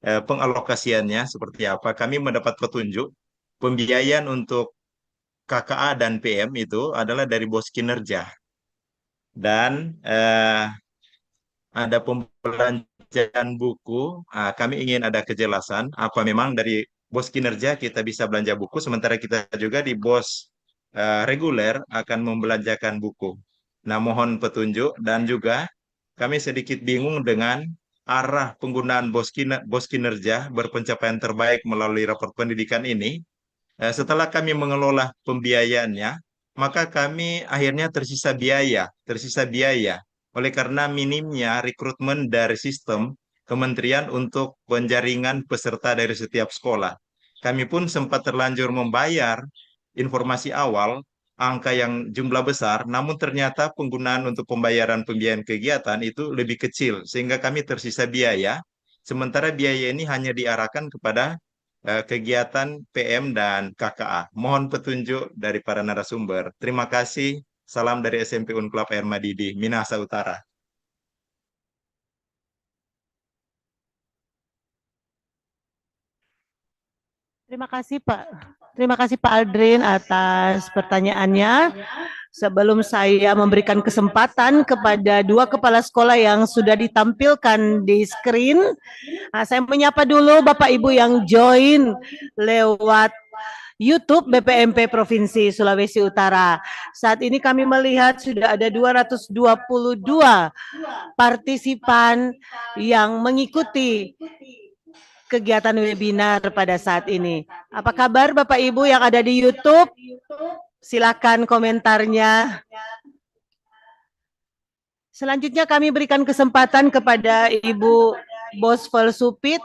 pengalokasiannya seperti apa. Kami mendapat petunjuk, pembiayaan untuk KKA dan PM itu adalah dari BOS kinerja. Dan ada pembelanjaan buku, kami ingin ada kejelasan apa memang dari BOS kinerja kita bisa belanja buku, sementara kita juga di BOS reguler akan membelanjakan buku. Nah, mohon petunjuk, dan juga kami sedikit bingung dengan arah penggunaan BOS kinerja berpencapaian terbaik melalui rapor pendidikan ini. Setelah kami mengelola pembiayaannya, maka kami akhirnya tersisa biaya. Oleh karena minimnya rekrutmen dari sistem kementerian untuk penjaringan peserta dari setiap sekolah. Kami pun sempat terlanjur membayar informasi awal, angka yang jumlah besar, namun ternyata penggunaan untuk pembayaran pembiayaan kegiatan itu lebih kecil, sehingga kami tersisa biaya, sementara biaya ini hanya diarahkan kepada kegiatan PM dan KKA. Mohon petunjuk dari para narasumber. Terima kasih. Salam dari SMP Unclub Air Madidi, Minahasa Utara. Terima kasih Pak. Terima kasih Pak Aldrin atas pertanyaannya. Sebelum saya memberikan kesempatan kepada dua kepala sekolah yang sudah ditampilkan di screen, saya menyapa dulu Bapak Ibu yang join lewat YouTube BPMP Provinsi Sulawesi Utara. Saat ini kami melihat sudah ada 222 partisipan yang mengikuti kegiatan webinar pada saat ini. Apa kabar Bapak Ibu yang ada di YouTube? Silakan komentarnya. Selanjutnya kami berikan kesempatan kepada Ibu Bosfel Supit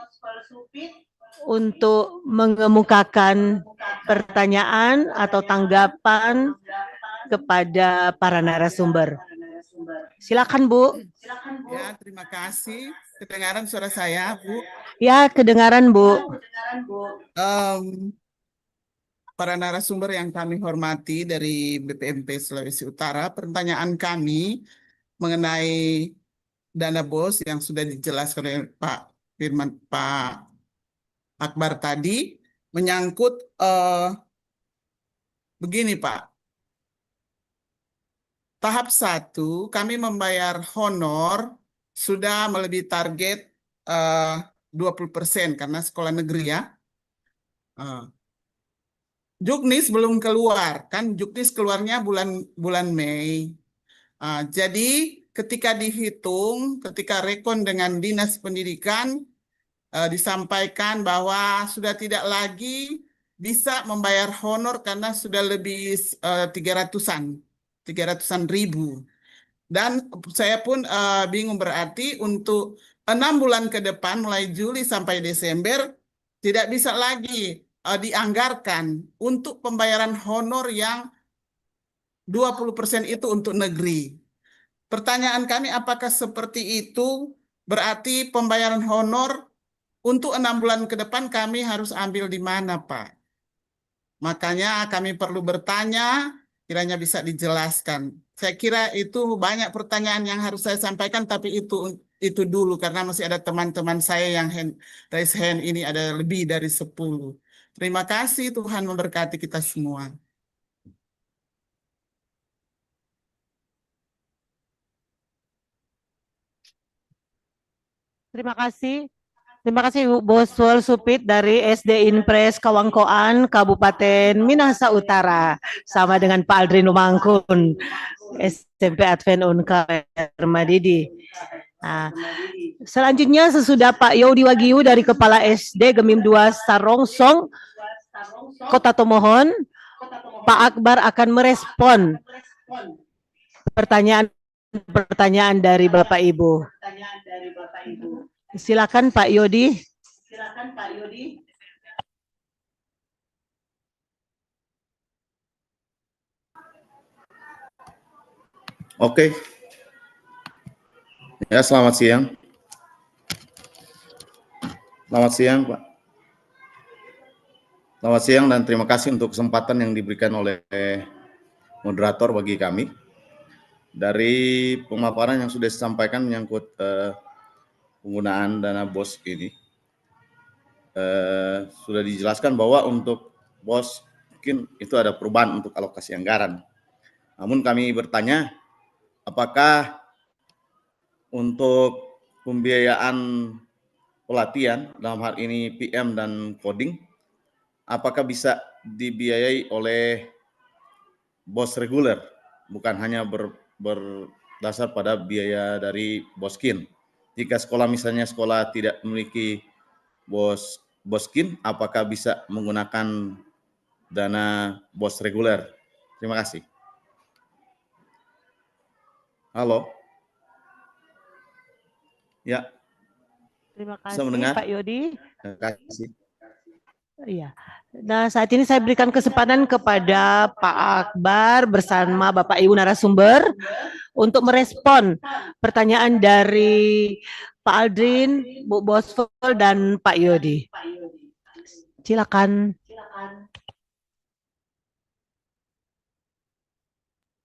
untuk mengemukakan pertanyaan atau tanggapan kepada para narasumber. Silakan Bu. Ya, terima kasih. Kedengaran suara saya, Bu? Ya, kedengaran Bu. Para narasumber yang kami hormati dari BPMP Sulawesi Utara, pertanyaan kami mengenai dana BOS yang sudah dijelaskan oleh Pak Akbar tadi menyangkut begini Pak. Tahap 1 kami membayar honor sudah melebihi target 20% karena sekolah negeri ya. Juknis belum keluar, kan Juknis keluarnya bulan Mei. Jadi ketika dihitung, ketika rekon dengan Dinas Pendidikan, disampaikan bahwa sudah tidak lagi bisa membayar honor karena sudah lebih 300-an ribu. Dan saya pun bingung berarti untuk 6 bulan ke depan mulai Juli sampai Desember tidak bisa lagi dianggarkan untuk pembayaran honor yang 20% itu untuk negeri. Pertanyaan kami apakah seperti itu? Berarti pembayaran honor untuk 6 bulan ke depan kami harus ambil di mana, Pak? Makanya kami perlu bertanya, kiranya bisa dijelaskan. Saya kira itu banyak pertanyaan yang harus saya sampaikan, tapi itu dulu karena masih ada teman-teman saya yang raise hand ini ada lebih dari 10. Terima kasih, Tuhan memberkati kita semua. Terima kasih. Terima kasih Bu Boswel Supit dari SD Inpres Kawangkoan, Kabupaten Minahasa Utara. Sama dengan Pak Aldrin Lumangkun, SMP Advent Unka Madidi. Nah, selanjutnya sesudah Pak Yodi Wagyu dari Kepala SD Gemim 2 Sarongsong, Kota Tomohon, Pak Akbar akan merespon pertanyaan dari Bapak Ibu. Silakan Pak Yodi. Oke. Ya, selamat siang. Selamat siang, Pak. Selamat siang dan terima kasih untuk kesempatan yang diberikan oleh moderator bagi kami. Dari pemaparan yang sudah disampaikan menyangkut penggunaan dana BOS ini, sudah dijelaskan bahwa untuk BOS mungkin itu ada perubahan untuk alokasi anggaran. Namun kami bertanya, apakah untuk pembiayaan pelatihan, dalam hal ini PM dan coding, apakah bisa dibiayai oleh BOS reguler, bukan hanya berdasar pada biaya dari BOSKIN? Jika sekolah misalnya sekolah tidak memiliki BOSKIN, apakah bisa menggunakan dana BOS reguler? Terima kasih. Halo. Ya. Terima kasih Pak Yodi. Terima kasih. Iya. Nah, saat ini saya berikan kesempatan kepada Pak Akbar bersama Bapak Ibu narasumber untuk merespon pertanyaan dari Pak Aldrin, Bu Boswel, dan Pak Yodi. Silakan.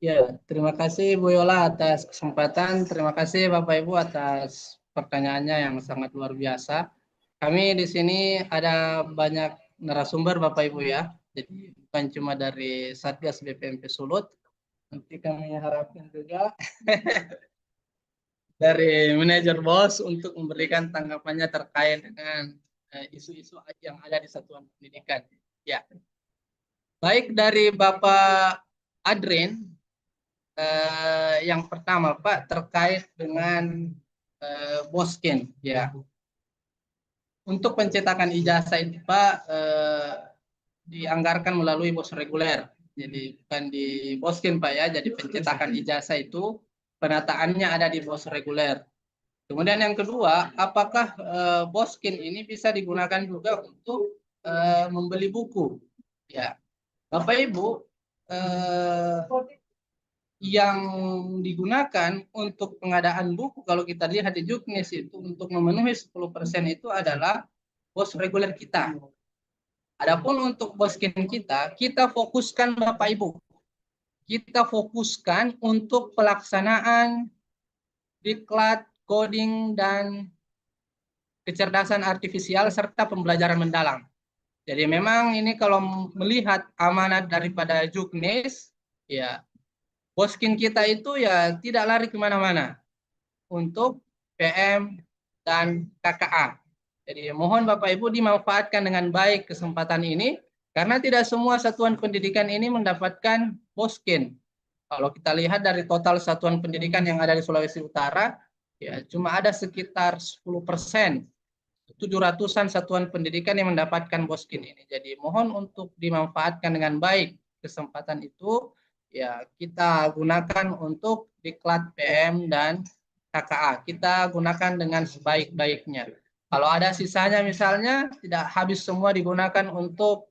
Ya, terima kasih Bu Yola atas kesempatan. Terima kasih Bapak Ibu atas pertanyaannya yang sangat luar biasa. Kami di sini ada banyak narasumber Bapak Ibu ya. Jadi bukan cuma dari Satgas BPMP Sulut, nanti kami harapkan juga dari manajer BOS untuk memberikan tanggapannya terkait dengan isu-isu yang ada di satuan pendidikan. Ya, baik dari Bapak Adrin, yang pertama Pak terkait dengan Boskin. Ya, untuk pencetakan ijazah itu Pak dianggarkan melalui BOS reguler. Jadi bukan di Boskin Pak ya. Jadi pencetakan ijazah itu penataannya ada di BOS reguler. Kemudian yang kedua, apakah Boskin ini bisa digunakan juga untuk membeli buku? Ya, Bapak Ibu, yang digunakan untuk pengadaan buku kalau kita lihat di Juknis itu untuk memenuhi 10% itu adalah BOS reguler kita. Adapun untuk Boskin kita fokuskan Bapak Ibu. Kita fokuskan untuk pelaksanaan diklat, coding, dan kecerdasan artifisial serta pembelajaran mendalam. Jadi memang ini kalau melihat amanat daripada Juknis, ya Boskin kita itu ya tidak lari kemana-mana untuk PM dan KKA. Jadi mohon Bapak Ibu dimanfaatkan dengan baik kesempatan ini karena tidak semua satuan pendidikan ini mendapatkan Boskin. Kalau kita lihat dari total satuan pendidikan yang ada di Sulawesi Utara, ya cuma ada sekitar 10%. 700-an satuan pendidikan yang mendapatkan Boskin ini. Jadi mohon untuk dimanfaatkan dengan baik kesempatan itu, ya kita gunakan untuk diklat PM dan KKA. Kita gunakan dengan sebaik-baiknya. Kalau ada sisanya misalnya tidak habis semua digunakan untuk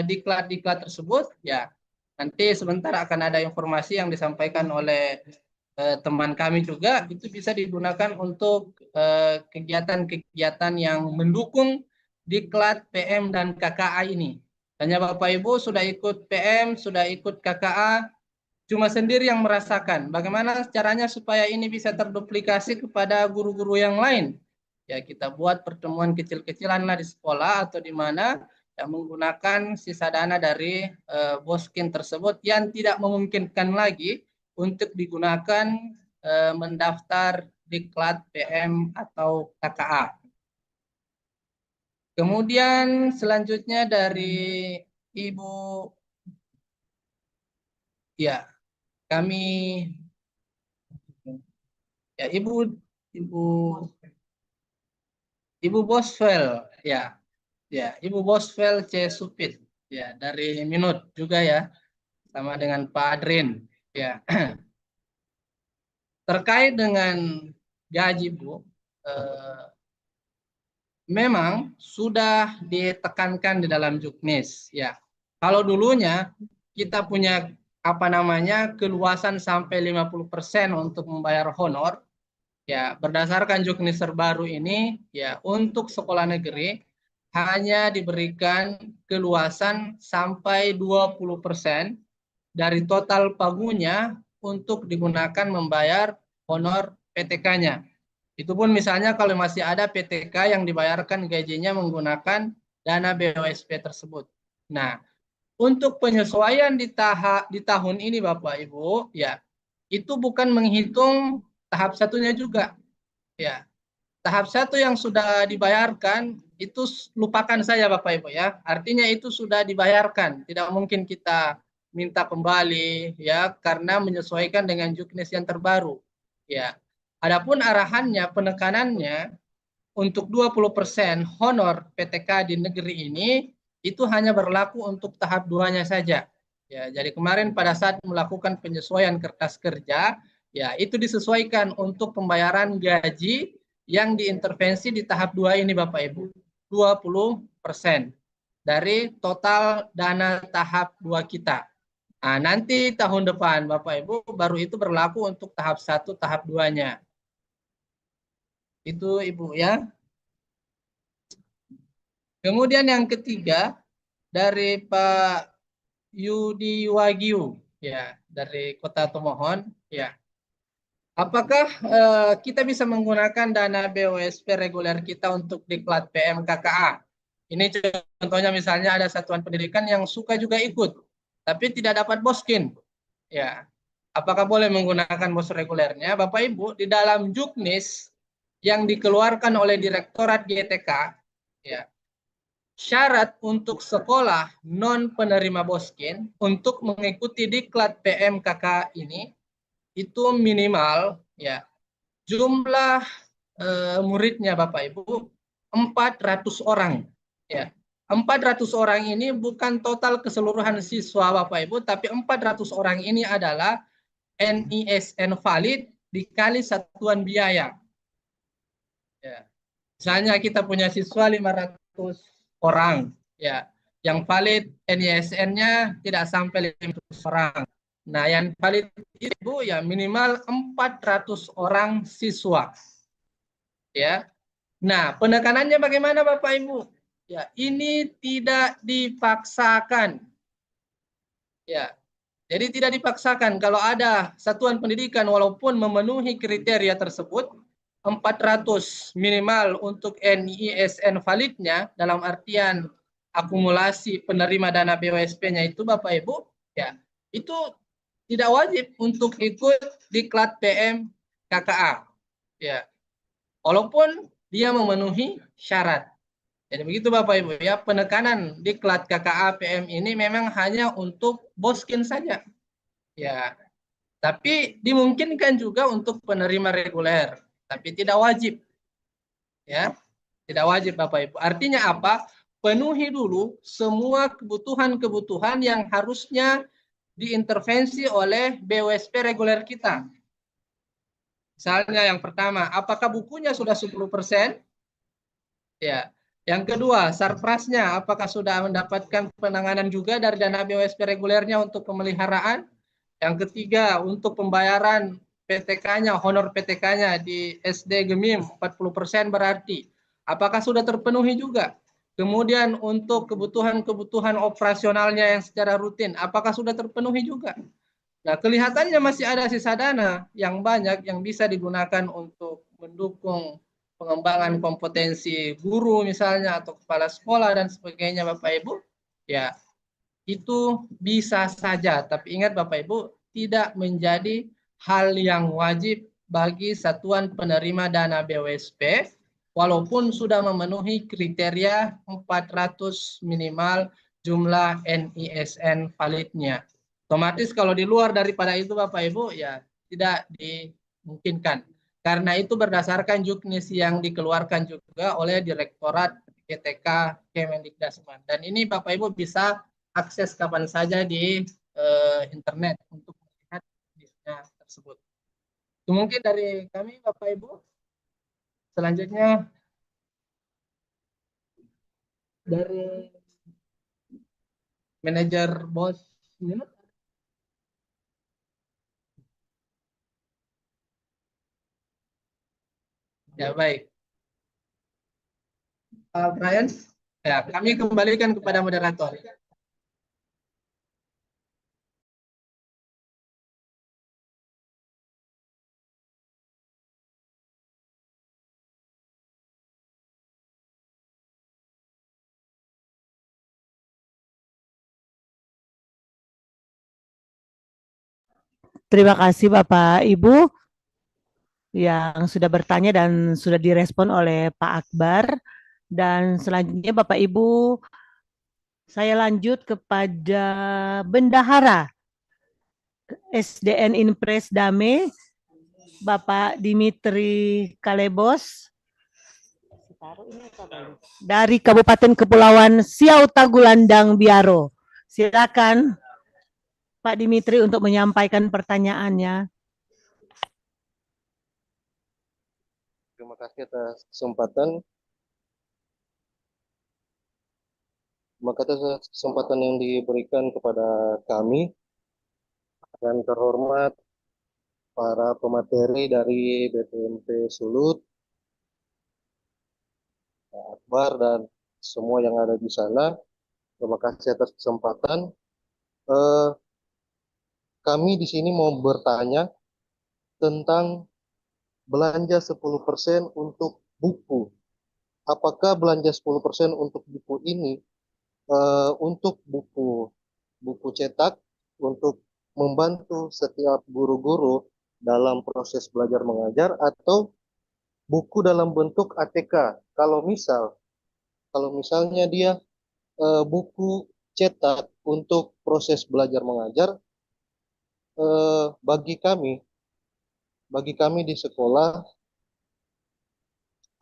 diklat-diklat tersebut, ya nanti sebentar akan ada informasi yang disampaikan oleh teman kami juga, itu bisa digunakan untuk kegiatan-kegiatan yang mendukung diklat PM dan KKA ini. Tanya Bapak Ibu sudah ikut PM, sudah ikut KKA, cuma sendiri yang merasakan. Bagaimana caranya supaya ini bisa terduplikasi kepada guru-guru yang lain? Ya kita buat pertemuan kecil-kecilan lah di sekolah atau di mana yang menggunakan sisa dana dari Boskin tersebut yang tidak memungkinkan lagi untuk digunakan mendaftar diklat PM atau KKA. Kemudian selanjutnya dari Ibu, ya kami, ya Ibu Boswell, ya Ibu Boswell C. Supit, ya dari Minut juga ya, sama dengan Pak Adrin, ya. Terkait dengan gaji Bu, memang sudah ditekankan di dalam Juknis, ya. Kalau dulunya kita punya keluasan sampai 50% untuk membayar honor, ya berdasarkan Juknis terbaru ini, ya untuk sekolah negeri hanya diberikan keluasan sampai 20% dari total pagunya untuk digunakan membayar honor PTK-nya. Itu pun misalnya kalau masih ada PTK yang dibayarkan gajinya menggunakan dana BOSP tersebut. Nah, untuk penyesuaian di tahun ini Bapak Ibu, ya itu bukan menghitung tahap satunya juga. Ya, tahap satu yang sudah dibayarkan itu lupakan saja Bapak Ibu ya. Artinya itu sudah dibayarkan, tidak mungkin kita minta kembali ya karena menyesuaikan dengan Juknis yang terbaru. Ya. Adapun arahannya, penekanannya untuk 20% honor PTK di negeri ini itu hanya berlaku untuk tahap 2-nya saja. Ya, jadi kemarin pada saat melakukan penyesuaian kertas kerja, ya itu disesuaikan untuk pembayaran gaji yang diintervensi di tahap 2 ini Bapak Ibu. 20% dari total dana tahap 2 kita. Nah, nanti tahun depan Bapak Ibu baru itu berlaku untuk tahap 1, tahap 2-nya. Itu Ibu ya. Kemudian yang ketiga dari Pak Yudi Wagyu ya dari Kota Tomohon ya. Apakah kita bisa menggunakan dana BOSP reguler kita untuk diklat PM KKA? Ini contohnya misalnya ada satuan pendidikan yang suka juga ikut, tapi tidak dapat boskin. Ya, apakah boleh menggunakan bos regulernya? Bapak Ibu, di dalam Juknis yang dikeluarkan oleh Direktorat GTK, ya, syarat untuk sekolah non penerima boskin untuk mengikuti diklat PMKK ini itu minimal ya jumlah muridnya Bapak Ibu 400 orang ya. 400 orang ini bukan total keseluruhan siswa Bapak Ibu, tapi 400 orang ini adalah NISN valid dikali satuan biaya. Ya. Misalnya kita punya siswa 500 orang, ya, yang valid NISN-nya tidak sampai 500 orang. Nah, yang valid itu ya minimal 400 orang siswa. Ya. Nah, penekanannya bagaimana Bapak Ibu? Ya, ini tidak dipaksakan. Ya. Jadi tidak dipaksakan kalau ada satuan pendidikan walaupun memenuhi kriteria tersebut 400 minimal untuk NISN validnya dalam artian akumulasi penerima dana BWSP-nya itu Bapak Ibu, ya, itu tidak wajib untuk ikut diklat PM KKA. Ya. Walaupun dia memenuhi syarat. Jadi begitu Bapak Ibu ya, penekanan diklat KKA PM ini memang hanya untuk boskin saja. Ya. Tapi dimungkinkan juga untuk penerima reguler, tapi tidak wajib. Ya. Tidak wajib Bapak Ibu. Artinya apa? Penuhi dulu semua kebutuhan-kebutuhan yang harusnya diintervensi oleh BWSP reguler kita. Misalnya yang pertama, apakah bukunya sudah 10%? Ya. Yang kedua, sarprasnya apakah sudah mendapatkan penanganan juga dari dana BWSP regulernya untuk pemeliharaan? Yang ketiga, untuk pembayaran PTK-nya, honor PTK-nya di SD Gemim 40% berarti. Apakah sudah terpenuhi juga? Kemudian untuk kebutuhan-kebutuhan operasionalnya yang secara rutin, apakah sudah terpenuhi juga? Nah, kelihatannya masih ada sisa dana yang banyak yang bisa digunakan untuk mendukung pengembangan kompetensi guru misalnya atau kepala sekolah dan sebagainya Bapak Ibu. Ya, itu bisa saja, tapi ingat Bapak Ibu, tidak menjadi hal yang wajib bagi satuan penerima dana BWSP walaupun sudah memenuhi kriteria 400 minimal jumlah NISN validnya. Otomatis kalau di luar daripada itu Bapak Ibu ya tidak dimungkinkan. Karena itu berdasarkan juknis yang dikeluarkan juga oleh Direktorat GTK Kemendikbudristek. Dan ini Bapak Ibu bisa akses kapan saja di internet untuk melihat juknisnya tersebut. Itu mungkin dari kami Bapak Ibu. Selanjutnya dari manajer BOS unit. Ya baik. Pak Brian, ya kami kembalikan kepada moderator. Terima kasih Bapak Ibu yang sudah bertanya dan sudah direspon oleh Pak Akbar. Dan selanjutnya Bapak Ibu, saya lanjut kepada Bendahara SDN Inpres Dame, Bapak Dimitri Kalebos dari Kabupaten Kepulauan Siau Tagulandang Biaro. Silakan Pak Dimitri untuk menyampaikan pertanyaannya. Terima kasih atas kesempatan. Maka atas kesempatan yang diberikan kepada kami dan terhormat para pemateri dari BPMP Sulut, Pak Akbar dan semua yang ada di sana. Terima kasih atas kesempatan. Kami di sini mau bertanya tentang belanja 10% untuk buku. Apakah belanja 10% untuk buku guru ini untuk buku cetak untuk membantu setiap guru-guru dalam proses belajar mengajar atau buku dalam bentuk ATK. Kalau misalnya dia buku cetak untuk proses belajar mengajar, bagi kami di sekolah,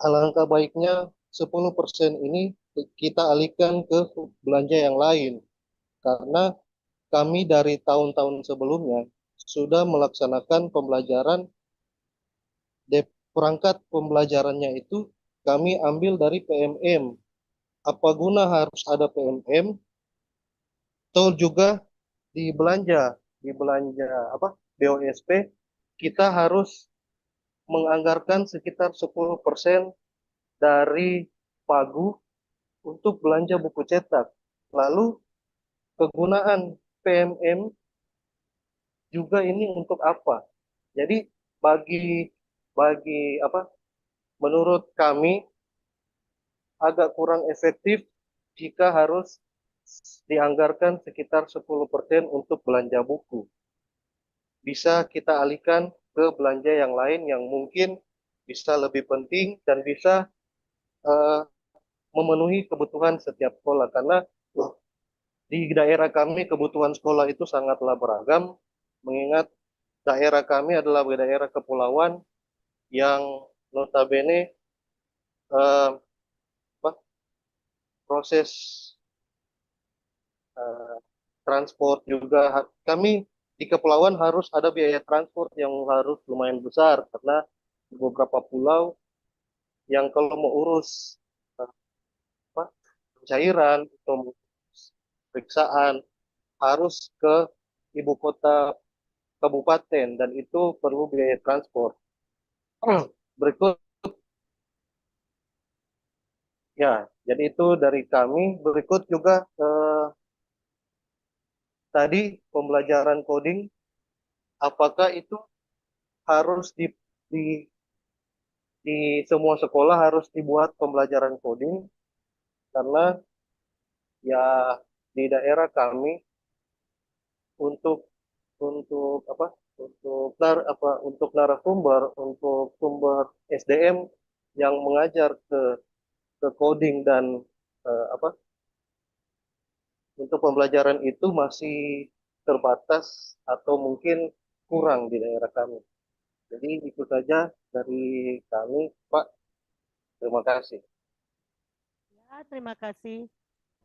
alangkah baiknya 10% ini kita alihkan ke belanja yang lain. Karena kami dari tahun-tahun sebelumnya sudah melaksanakan pembelajaran, perangkat pembelajarannya itu kami ambil dari PMM. Apa guna harus ada PMM? Atau juga di belanja apa BOSP, kita harus menganggarkan sekitar 10% dari pagu untuk belanja buku cetak. Lalu kegunaan PMM juga ini untuk apa? Jadi bagi apa? Menurut kami agak kurang efektif jika harus dianggarkan sekitar 10% untuk belanja buku. Bisa kita alihkan ke belanja yang lain yang mungkin bisa lebih penting dan bisa memenuhi kebutuhan setiap sekolah, karena di daerah kami kebutuhan sekolah itu sangatlah beragam, mengingat daerah kami adalah daerah kepulauan yang notabene proses transport juga, kami di kepulauan harus ada biaya transport yang harus lumayan besar, karena beberapa pulau yang kalau mau urus cairan atau periksaan harus ke ibu kota kabupaten dan itu perlu biaya transport. Berikut ya, jadi itu dari kami. Berikut juga tadi pembelajaran coding, apakah itu harus di semua sekolah harus dibuat pembelajaran coding? Karena ya di daerah kami untuk narasumber, untuk sumber SDM yang mengajar ke coding dan untuk pembelajaran itu masih terbatas atau mungkin kurang di daerah kami. Jadi itu saja dari kami, Pak. Terima kasih. Ya, terima kasih.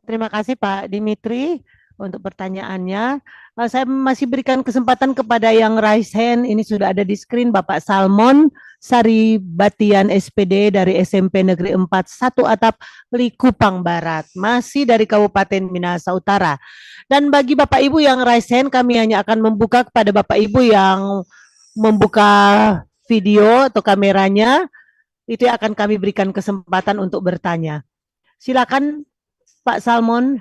Terima kasih Pak Dimitri untuk pertanyaannya. Saya masih berikan kesempatan kepada yang raise hand. Ini sudah ada di screen, Bapak Salmon Saribatian SPD dari SMP Negeri 4 1 Atap Likupang Barat, masih dari Kabupaten Minahasa Utara. Dan bagi Bapak Ibu yang raise hand, kami hanya akan membuka kepada Bapak Ibu yang membuka video atau kameranya, itu akan kami berikan kesempatan untuk bertanya. Silakan Pak Salmon.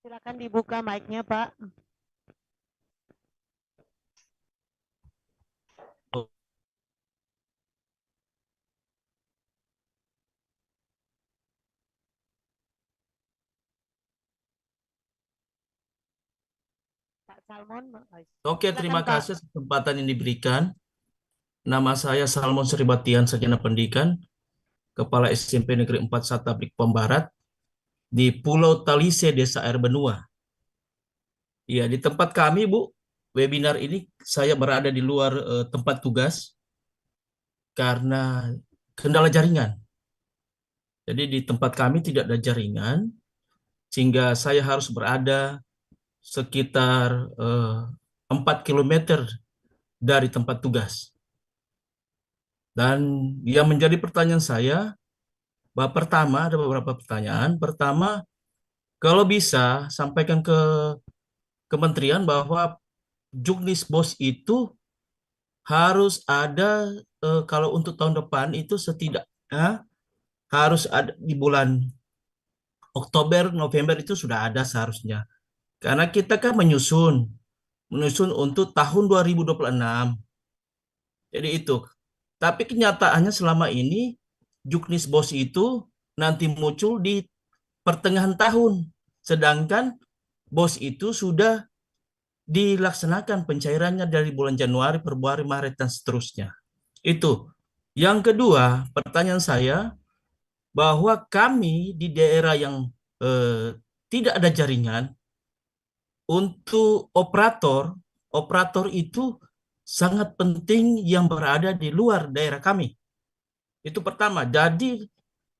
Silakan dibuka mic-nya, Pak. Pak Salmon. Oke, Silakan, terima Pak. kasih kesempatan yang diberikan. Nama saya Salmon Saribatian, Sarjana Pendidikan, Kepala SMP Negeri 4 Satablik Pembarat, di Pulau Talise, Desa Air Benua. Ya, di tempat kami, Bu, webinar ini saya berada di luar tempat tugas karena kendala jaringan. Jadi di tempat kami tidak ada jaringan, sehingga saya harus berada sekitar 4 km dari tempat tugas. Dan yang menjadi pertanyaan saya, pertama ada beberapa pertanyaan. Pertama, kalau bisa sampaikan ke kementerian bahwa Juknis Bos itu harus ada, kalau untuk tahun depan itu setidaknya harus ada di bulan Oktober, November itu sudah ada seharusnya. Karena kita kan menyusun menyusun untuk tahun 2026. Jadi itu. Tapi kenyataannya selama ini juknis BOS itu nanti muncul di pertengahan tahun. Sedangkan BOS itu sudah dilaksanakan pencairannya dari bulan Januari, Februari, Maret, dan seterusnya. Itu. Yang kedua, pertanyaan saya, bahwa kami di daerah yang tidak ada jaringan, untuk operator itu sangat penting yang berada di luar daerah kami. Itu pertama. Jadi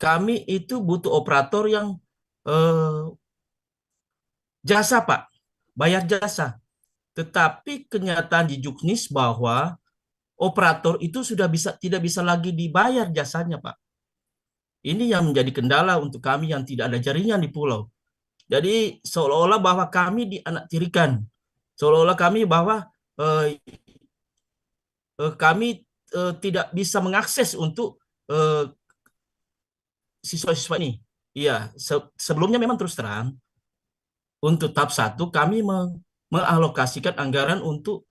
kami itu butuh operator yang jasa, Pak, bayar jasa. Tetapi kenyataan di Juknis bahwa operator itu sudah tidak bisa lagi dibayar jasanya, Pak. Ini yang menjadi kendala untuk kami yang tidak ada jaringan di pulau. Jadi seolah-olah bahwa kami dianaktirikan, seolah-olah kami bahwa kami tidak bisa mengakses untuk siswa-siswa ini. Iya, sebelumnya memang terus terang untuk tahap 1 kami mengalokasikan anggaran untuk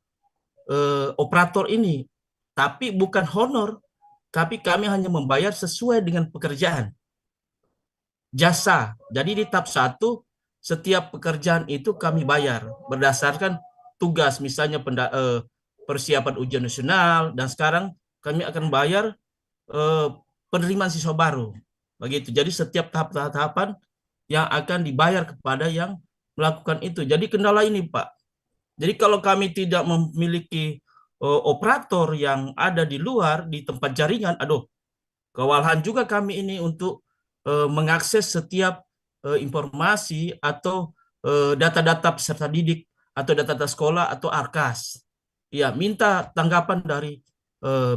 operator ini, tapi bukan honor, tapi kami hanya membayar sesuai dengan pekerjaan, jasa. Jadi di tahap 1 setiap pekerjaan itu kami bayar berdasarkan tugas, misalnya persiapan ujian nasional, dan sekarang kami akan bayar penerimaan siswa baru. Begitu. Jadi setiap tahap-tahapan yang akan dibayar kepada yang melakukan itu. Jadi kendala ini, Pak. Jadi kalau kami tidak memiliki operator yang ada di luar, di tempat jaringan, aduh, kewalahan juga kami ini untuk mengakses setiap informasi atau data-data peserta didik atau data-data sekolah atau ARKAS. Ya, minta tanggapan dari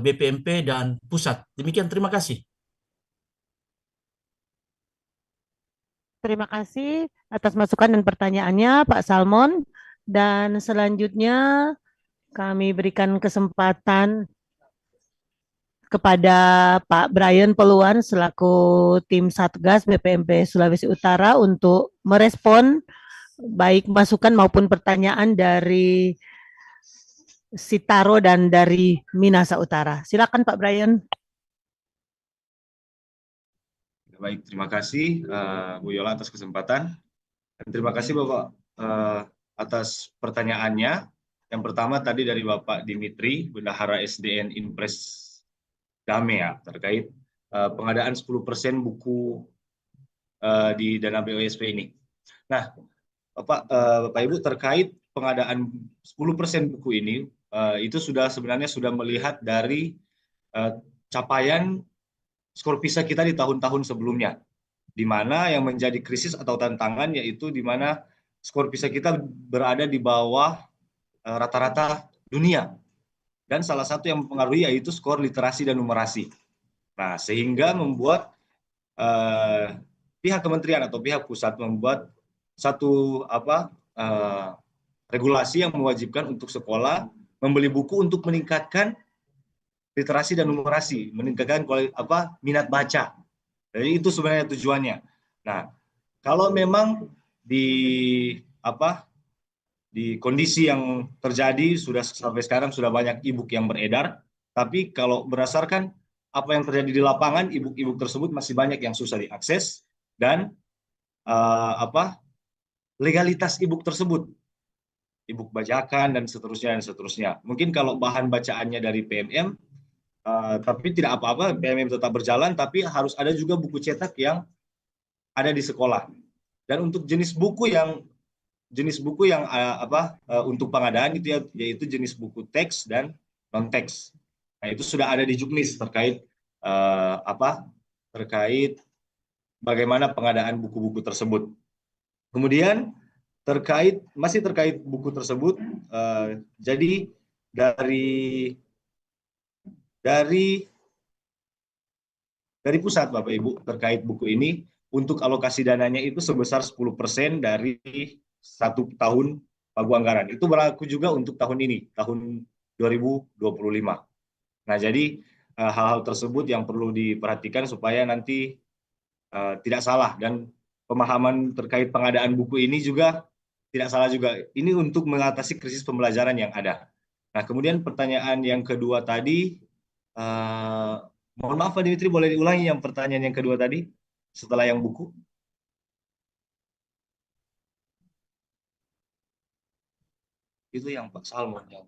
BPMP dan pusat. Demikian, terima kasih. Terima kasih atas masukan dan pertanyaannya, Pak Salmon. Dan selanjutnya kami berikan kesempatan kepada Pak Brian Peluan selaku tim Satgas BPMP Sulawesi Utara untuk merespon baik masukan maupun pertanyaan dari Sitaro dan dari Minahasa Utara. Silakan Pak Brian. Baik, terima kasih Bu Yola atas kesempatan. Dan terima kasih Bapak atas pertanyaannya. Yang pertama tadi dari Bapak Dimitri, Bendahara SDN Impres Dame ya, terkait pengadaan 10% buku di dana BOSP ini. Nah, Bapak Ibu, terkait pengadaan 10% buku ini, itu sebenarnya sudah melihat dari capaian skor PISA kita di tahun-tahun sebelumnya, di mana yang menjadi krisis atau tantangan yaitu di mana skor PISA kita berada di bawah rata-rata dunia. Dan salah satu yang mempengaruhi yaitu skor literasi dan numerasi. Nah, sehingga membuat pihak kementerian atau pihak pusat membuat satu regulasi yang mewajibkan untuk sekolah membeli buku untuk meningkatkan literasi dan numerasi, meningkatkan minat baca. Jadi itu sebenarnya tujuannya. Nah, kalau memang di kondisi yang terjadi sudah sampai sekarang sudah banyak e-book yang beredar, tapi kalau berdasarkan apa yang terjadi di lapangan, e-book tersebut masih banyak yang susah diakses dan legalitas e-book tersebut, e-book bajakan dan seterusnya. Mungkin kalau bahan bacaannya dari PMM, tapi tidak apa-apa, PMM tetap berjalan, tapi harus ada juga buku cetak yang ada di sekolah. Dan untuk jenis buku yang untuk pengadaan itu yaitu jenis buku teks dan non teks. Nah, itu sudah ada di Juknis terkait terkait bagaimana pengadaan buku-buku tersebut. Kemudian masih terkait buku tersebut, jadi dari pusat Bapak Ibu terkait buku ini, untuk alokasi dananya itu sebesar 10% dari 1 tahun pagu anggaran. Itu berlaku juga untuk tahun ini, tahun 2025. Nah, jadi hal-hal tersebut yang perlu diperhatikan supaya nanti tidak salah, dan pemahaman terkait pengadaan buku ini juga tidak salah juga. Ini untuk mengatasi krisis pembelajaran yang ada. Nah, kemudian pertanyaan yang kedua tadi, mohon maaf Pak Dimitri, boleh diulangi yang pertanyaan yang kedua tadi setelah yang buku? Itu yang Pak Salmon yang.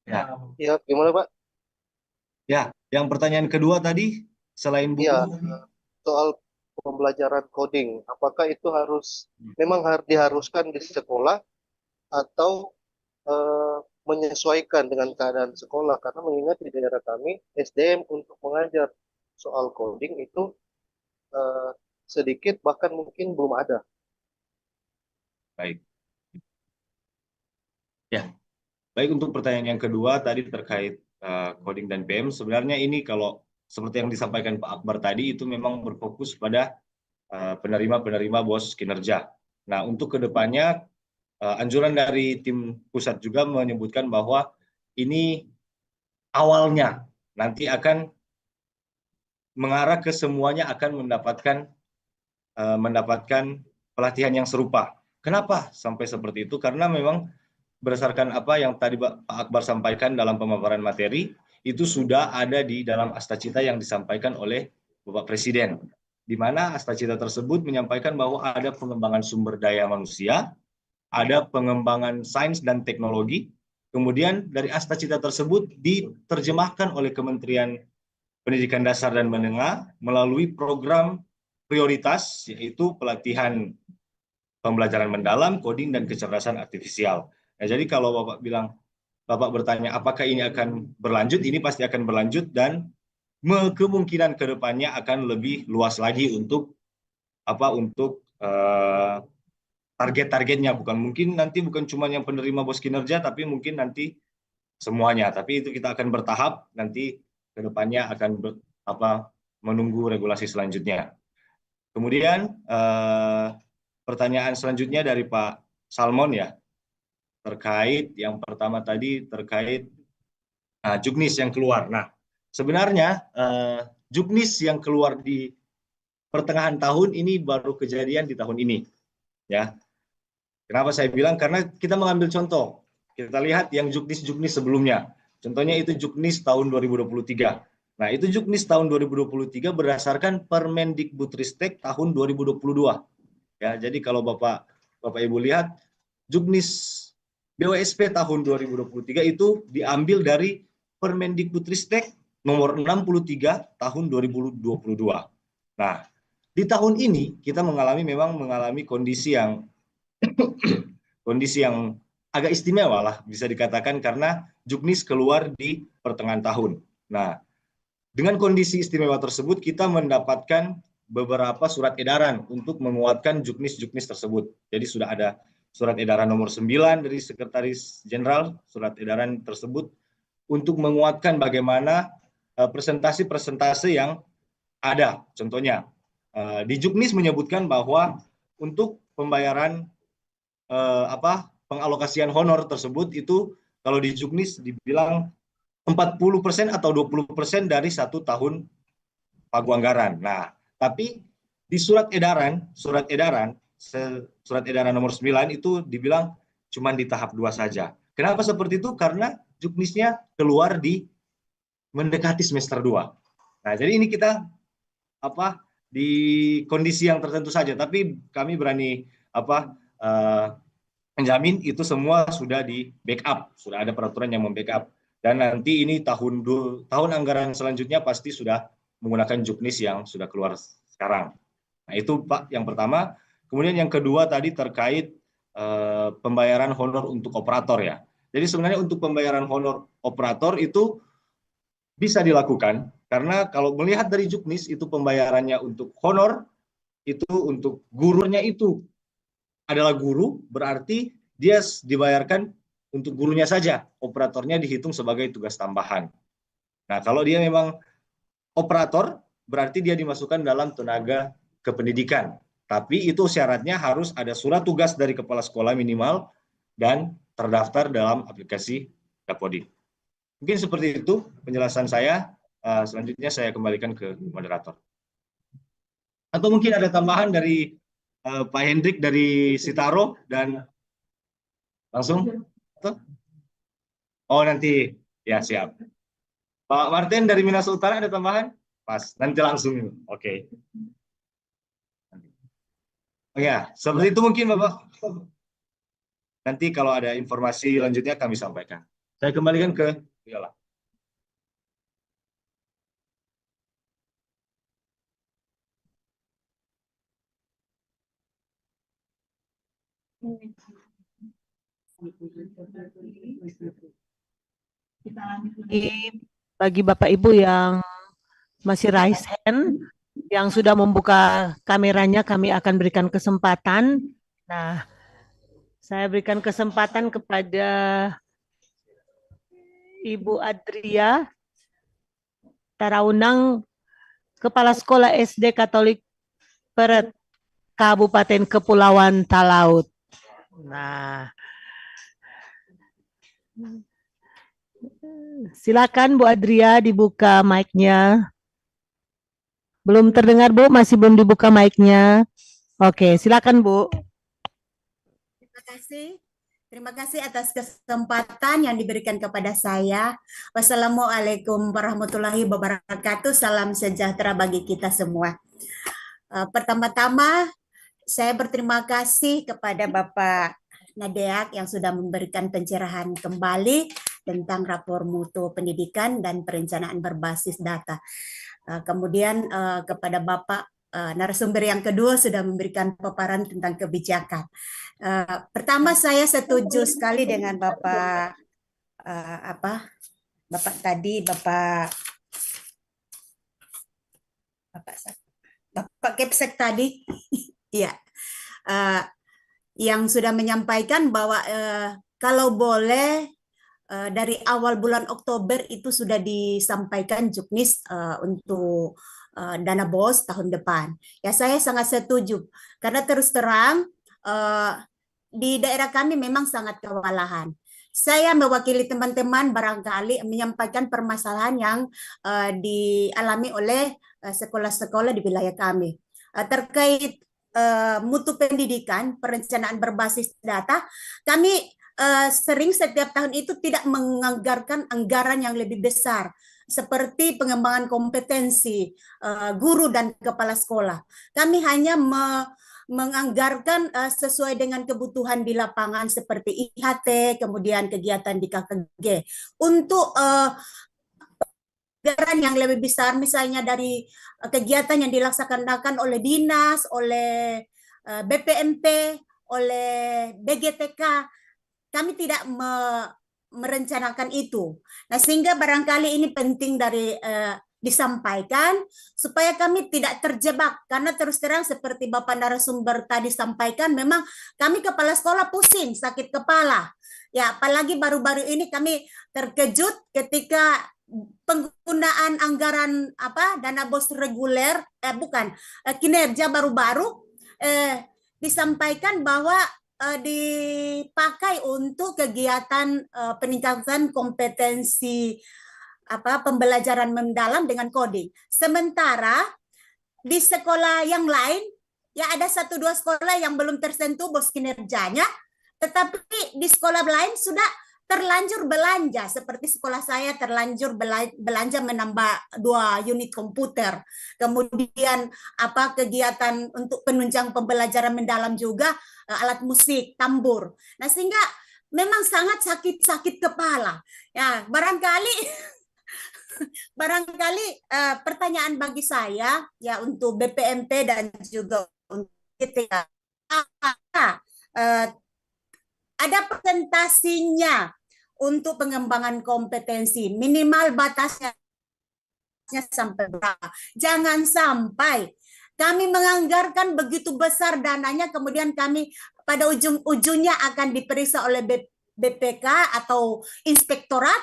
Ya, Ya, gimana Pak? ya, yang pertanyaan kedua tadi selain buku. Ya, soal pembelajaran coding, apakah itu memang diharuskan di sekolah atau menyesuaikan dengan keadaan sekolah? Karena mengingat di daerah kami SDM untuk mengajar soal coding itu sedikit, bahkan mungkin belum ada. Baik. Ya, baik, untuk pertanyaan yang kedua tadi terkait coding dan PM, sebenarnya ini kalau seperti yang disampaikan Pak Akbar tadi itu memang berfokus pada penerima-penerima BOS kinerja. Nah, untuk kedepannya anjuran dari tim pusat juga menyebutkan bahwa ini awalnya nanti akan mengarah ke semuanya akan mendapatkan pelatihan yang serupa. Kenapa sampai seperti itu? Karena memang berdasarkan apa yang tadi Pak Akbar sampaikan dalam pemaparan materi, itu sudah ada di dalam Astacita yang disampaikan oleh Bapak Presiden, di mana Astacita tersebut menyampaikan bahwa ada pengembangan sumber daya manusia, ada pengembangan sains dan teknologi, kemudian dari Astacita tersebut diterjemahkan oleh Kementerian Pendidikan Dasar dan Menengah melalui program prioritas, yaitu pelatihan pembelajaran mendalam, coding, dan kecerdasan artifisial. Nah, jadi kalau Bapak bertanya apakah ini akan berlanjut, ini pasti akan berlanjut dan kemungkinan ke depannya akan lebih luas lagi untuk target-targetnya. Bukan cuma yang penerima BOS kinerja, tapi mungkin nanti semuanya. Tapi itu kita akan bertahap, nanti ke depannya akan menunggu regulasi selanjutnya. Kemudian pertanyaan selanjutnya dari Pak Salmon ya, terkait yang pertama tadi terkait juknis yang keluar. Nah, sebenarnya juknis yang keluar di pertengahan tahun ini baru kejadian di tahun ini, ya. Kenapa saya bilang? Karena kita mengambil contoh. Kita lihat yang juknis-juknis sebelumnya. Contohnya itu juknis tahun 2023. Nah, itu juknis tahun 2023 berdasarkan Permendikbudristek tahun 2022. Ya, jadi kalau Bapak Ibu lihat juknis BOSP tahun 2023 itu diambil dari Permendikbudristek nomor 63 tahun 2022. Nah, di tahun ini kita mengalami kondisi yang agak istimewa lah bisa dikatakan, karena juknis keluar di pertengahan tahun. Nah, dengan kondisi istimewa tersebut kita mendapatkan beberapa surat edaran untuk menguatkan juknis-juknis tersebut. Jadi sudah ada surat edaran nomor 9 dari Sekretaris Jenderal, surat edaran tersebut untuk menguatkan bagaimana presentasi-presentasi yang ada. Contohnya, di juknis menyebutkan bahwa untuk pembayaran pengalokasian honor tersebut itu kalau di juknis dibilang 40% atau 20% dari 1 tahun pagu anggaran. Nah, tapi di surat edaran nomor 9 itu dibilang cuma di tahap 2 saja. Kenapa seperti itu? Karena juknisnya keluar mendekati semester 2. Nah, jadi ini kita di kondisi yang tertentu saja, tapi kami berani menjamin itu semua sudah di backup, sudah ada peraturan yang membackup. Dan nanti ini tahun anggaran selanjutnya pasti sudah menggunakan juknis yang sudah keluar sekarang. Nah, itu Pak yang pertama. Kemudian yang kedua tadi terkait pembayaran honor untuk operator ya. Jadi sebenarnya untuk pembayaran honor operator itu bisa dilakukan, karena kalau melihat dari juknis itu pembayarannya untuk honor, itu untuk gurunya itu adalah guru, berarti dia dibayarkan untuk gurunya saja, operatornya dihitung sebagai tugas tambahan. Nah, kalau dia memang operator, berarti dia dimasukkan dalam tenaga kependidikan. Tapi itu syaratnya harus ada surat tugas dari kepala sekolah minimal dan terdaftar dalam aplikasi Dapodik. Mungkin seperti itu penjelasan saya. Selanjutnya saya kembalikan ke moderator. Atau mungkin ada tambahan dari Pak Hendrik dari Sitaro dan langsung. Oh nanti ya siap. Pak Martin dari Minahasa Utara ada tambahan? Pas nanti langsung. Oke. Oh ya seperti itu mungkin Bapak. Nanti kalau ada informasi lanjutnya kami sampaikan. Saya kembalikan ke Yola. Bagi Bapak Ibu yang masih raise hand, yang sudah membuka kameranya, kami akan berikan kesempatan. Nah, saya berikan kesempatan kepada Ibu Adria Taraunang, Kepala Sekolah SD Katolik Peret, Kabupaten Kepulauan Talaut. Nah, silakan Bu Adria, dibuka mic-nya. Belum terdengar Bu, masih belum dibuka mic-nya. Oke, silakan Bu. Terima kasih atas kesempatan yang diberikan kepada saya. Wassalamualaikum warahmatullahi wabarakatuh. Salam sejahtera bagi kita semua. Pertama-tama, saya berterima kasih kepada Bapak Nadeak yang sudah memberikan pencerahan kembali tentang rapor mutu pendidikan dan perencanaan berbasis data. Kemudian kepada Bapak narasumber yang kedua sudah memberikan paparan tentang kebijakan. Pertama saya setuju sekali dengan Bapak Kepsek tadi, ya, yang sudah menyampaikan bahwa kalau boleh dari awal bulan Oktober itu sudah disampaikan Juknis untuk dana BOS tahun depan. Ya saya sangat setuju karena terus terang di daerah kami memang sangat kewalahan. Saya mewakili teman-teman barangkali menyampaikan permasalahan yang dialami oleh sekolah-sekolah di wilayah kami terkait mutu pendidikan, perencanaan berbasis data. Kami sering setiap tahun itu tidak menganggarkan anggaran yang lebih besar seperti pengembangan kompetensi guru dan kepala sekolah. Kami hanya menganggarkan sesuai dengan kebutuhan di lapangan seperti IHT, kemudian kegiatan di KKG. Untuk anggaran yang lebih besar misalnya dari kegiatan yang dilaksanakan oleh dinas, oleh BPMP, oleh BGTK, kami tidak merencanakan itu. Nah, sehingga barangkali ini penting dari disampaikan supaya kami tidak terjebak karena terus terang seperti Bapak narasumber tadi sampaikan, memang kami kepala sekolah pusing, sakit kepala. Ya, apalagi baru-baru ini kami terkejut ketika penggunaan anggaran dana BOS reguler kinerja baru-baru disampaikan bahwa dipakai untuk kegiatan peningkatan kompetensi pembelajaran mendalam dengan coding. Sementara di sekolah yang lain ya ada 1-2 sekolah yang belum tersentuh BOS kinerjanya, tetapi di sekolah lain sudah terlanjur belanja, seperti sekolah saya terlanjur belanja menambah 2 unit komputer. Kemudian kegiatan untuk penunjang pembelajaran mendalam juga alat musik, tambur. Nah, sehingga memang sangat sakit kepala. Ya, barangkali pertanyaan bagi saya ya untuk BPMP dan juga untuk kita ada presentasinya untuk pengembangan kompetensi, minimal batasnya sampai berapa. Jangan sampai kami menganggarkan begitu besar dananya, kemudian kami pada ujung-ujungnya akan diperiksa oleh BPK atau inspektorat,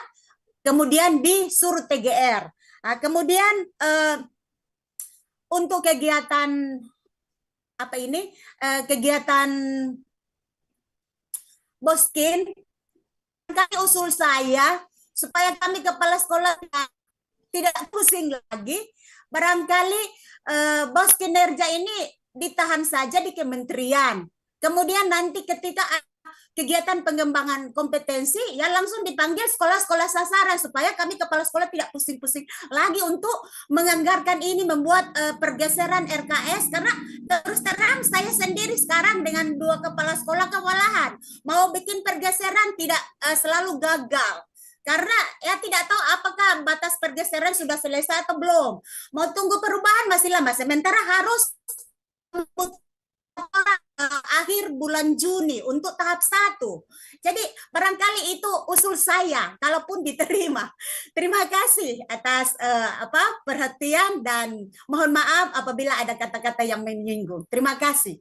kemudian disuruh TGR. Nah, kemudian untuk kegiatan kegiatan Boskin, kami usul saya supaya kami kepala sekolah tidak pusing lagi. Barangkali BOS kinerja ini ditahan saja di kementerian. Kemudian nanti ketika kegiatan pengembangan kompetensi, ya langsung dipanggil sekolah-sekolah sasaran supaya kami kepala sekolah tidak pusing-pusing lagi untuk menganggarkan ini, membuat pergeseran RKS, karena terus terang saya sendiri sekarang dengan 2 kepala sekolah kewalahan mau bikin pergeseran tidak selalu gagal. Karena ya tidak tahu apakah batas pergeseran sudah selesai atau belum. Mau tunggu perubahan masih lama. Sementara harus akhir bulan Juni untuk tahap 1. Jadi barangkali itu usul saya, kalaupun diterima. Terima kasih atas perhatian dan mohon maaf apabila ada kata-kata yang menyinggung. Terima kasih.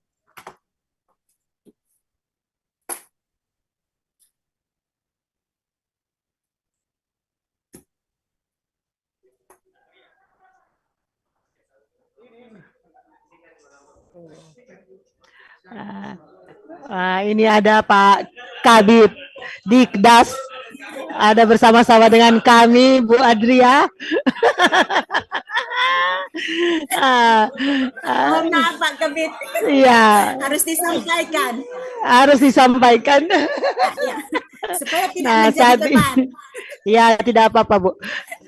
Ini ada Pak Kabid Dikdas, ada bersama-sama dengan kami Bu Adria. Mohon maaf Pak Kabid. Iya. Harus disampaikan. Harus disampaikan. Ya, supaya tidak menjadi beban. Ya, tidak apa-apa Bu.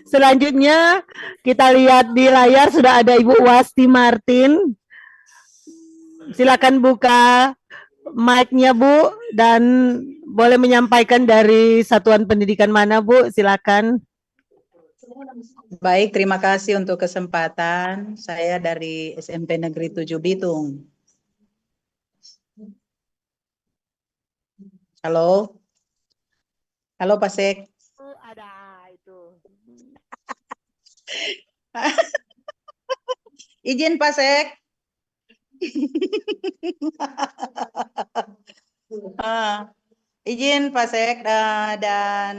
Selanjutnya kita lihat di layar sudah ada Ibu Wasti Martin. Silakan buka mic-nya Bu dan boleh menyampaikan dari satuan pendidikan mana Bu, silakan. Baik, terima kasih untuk kesempatan. Saya dari SMP Negeri 7 Bitung. Halo. Halo Pak Sek. Ada itu. Izin Pak Sek. Izin Pak Sek dan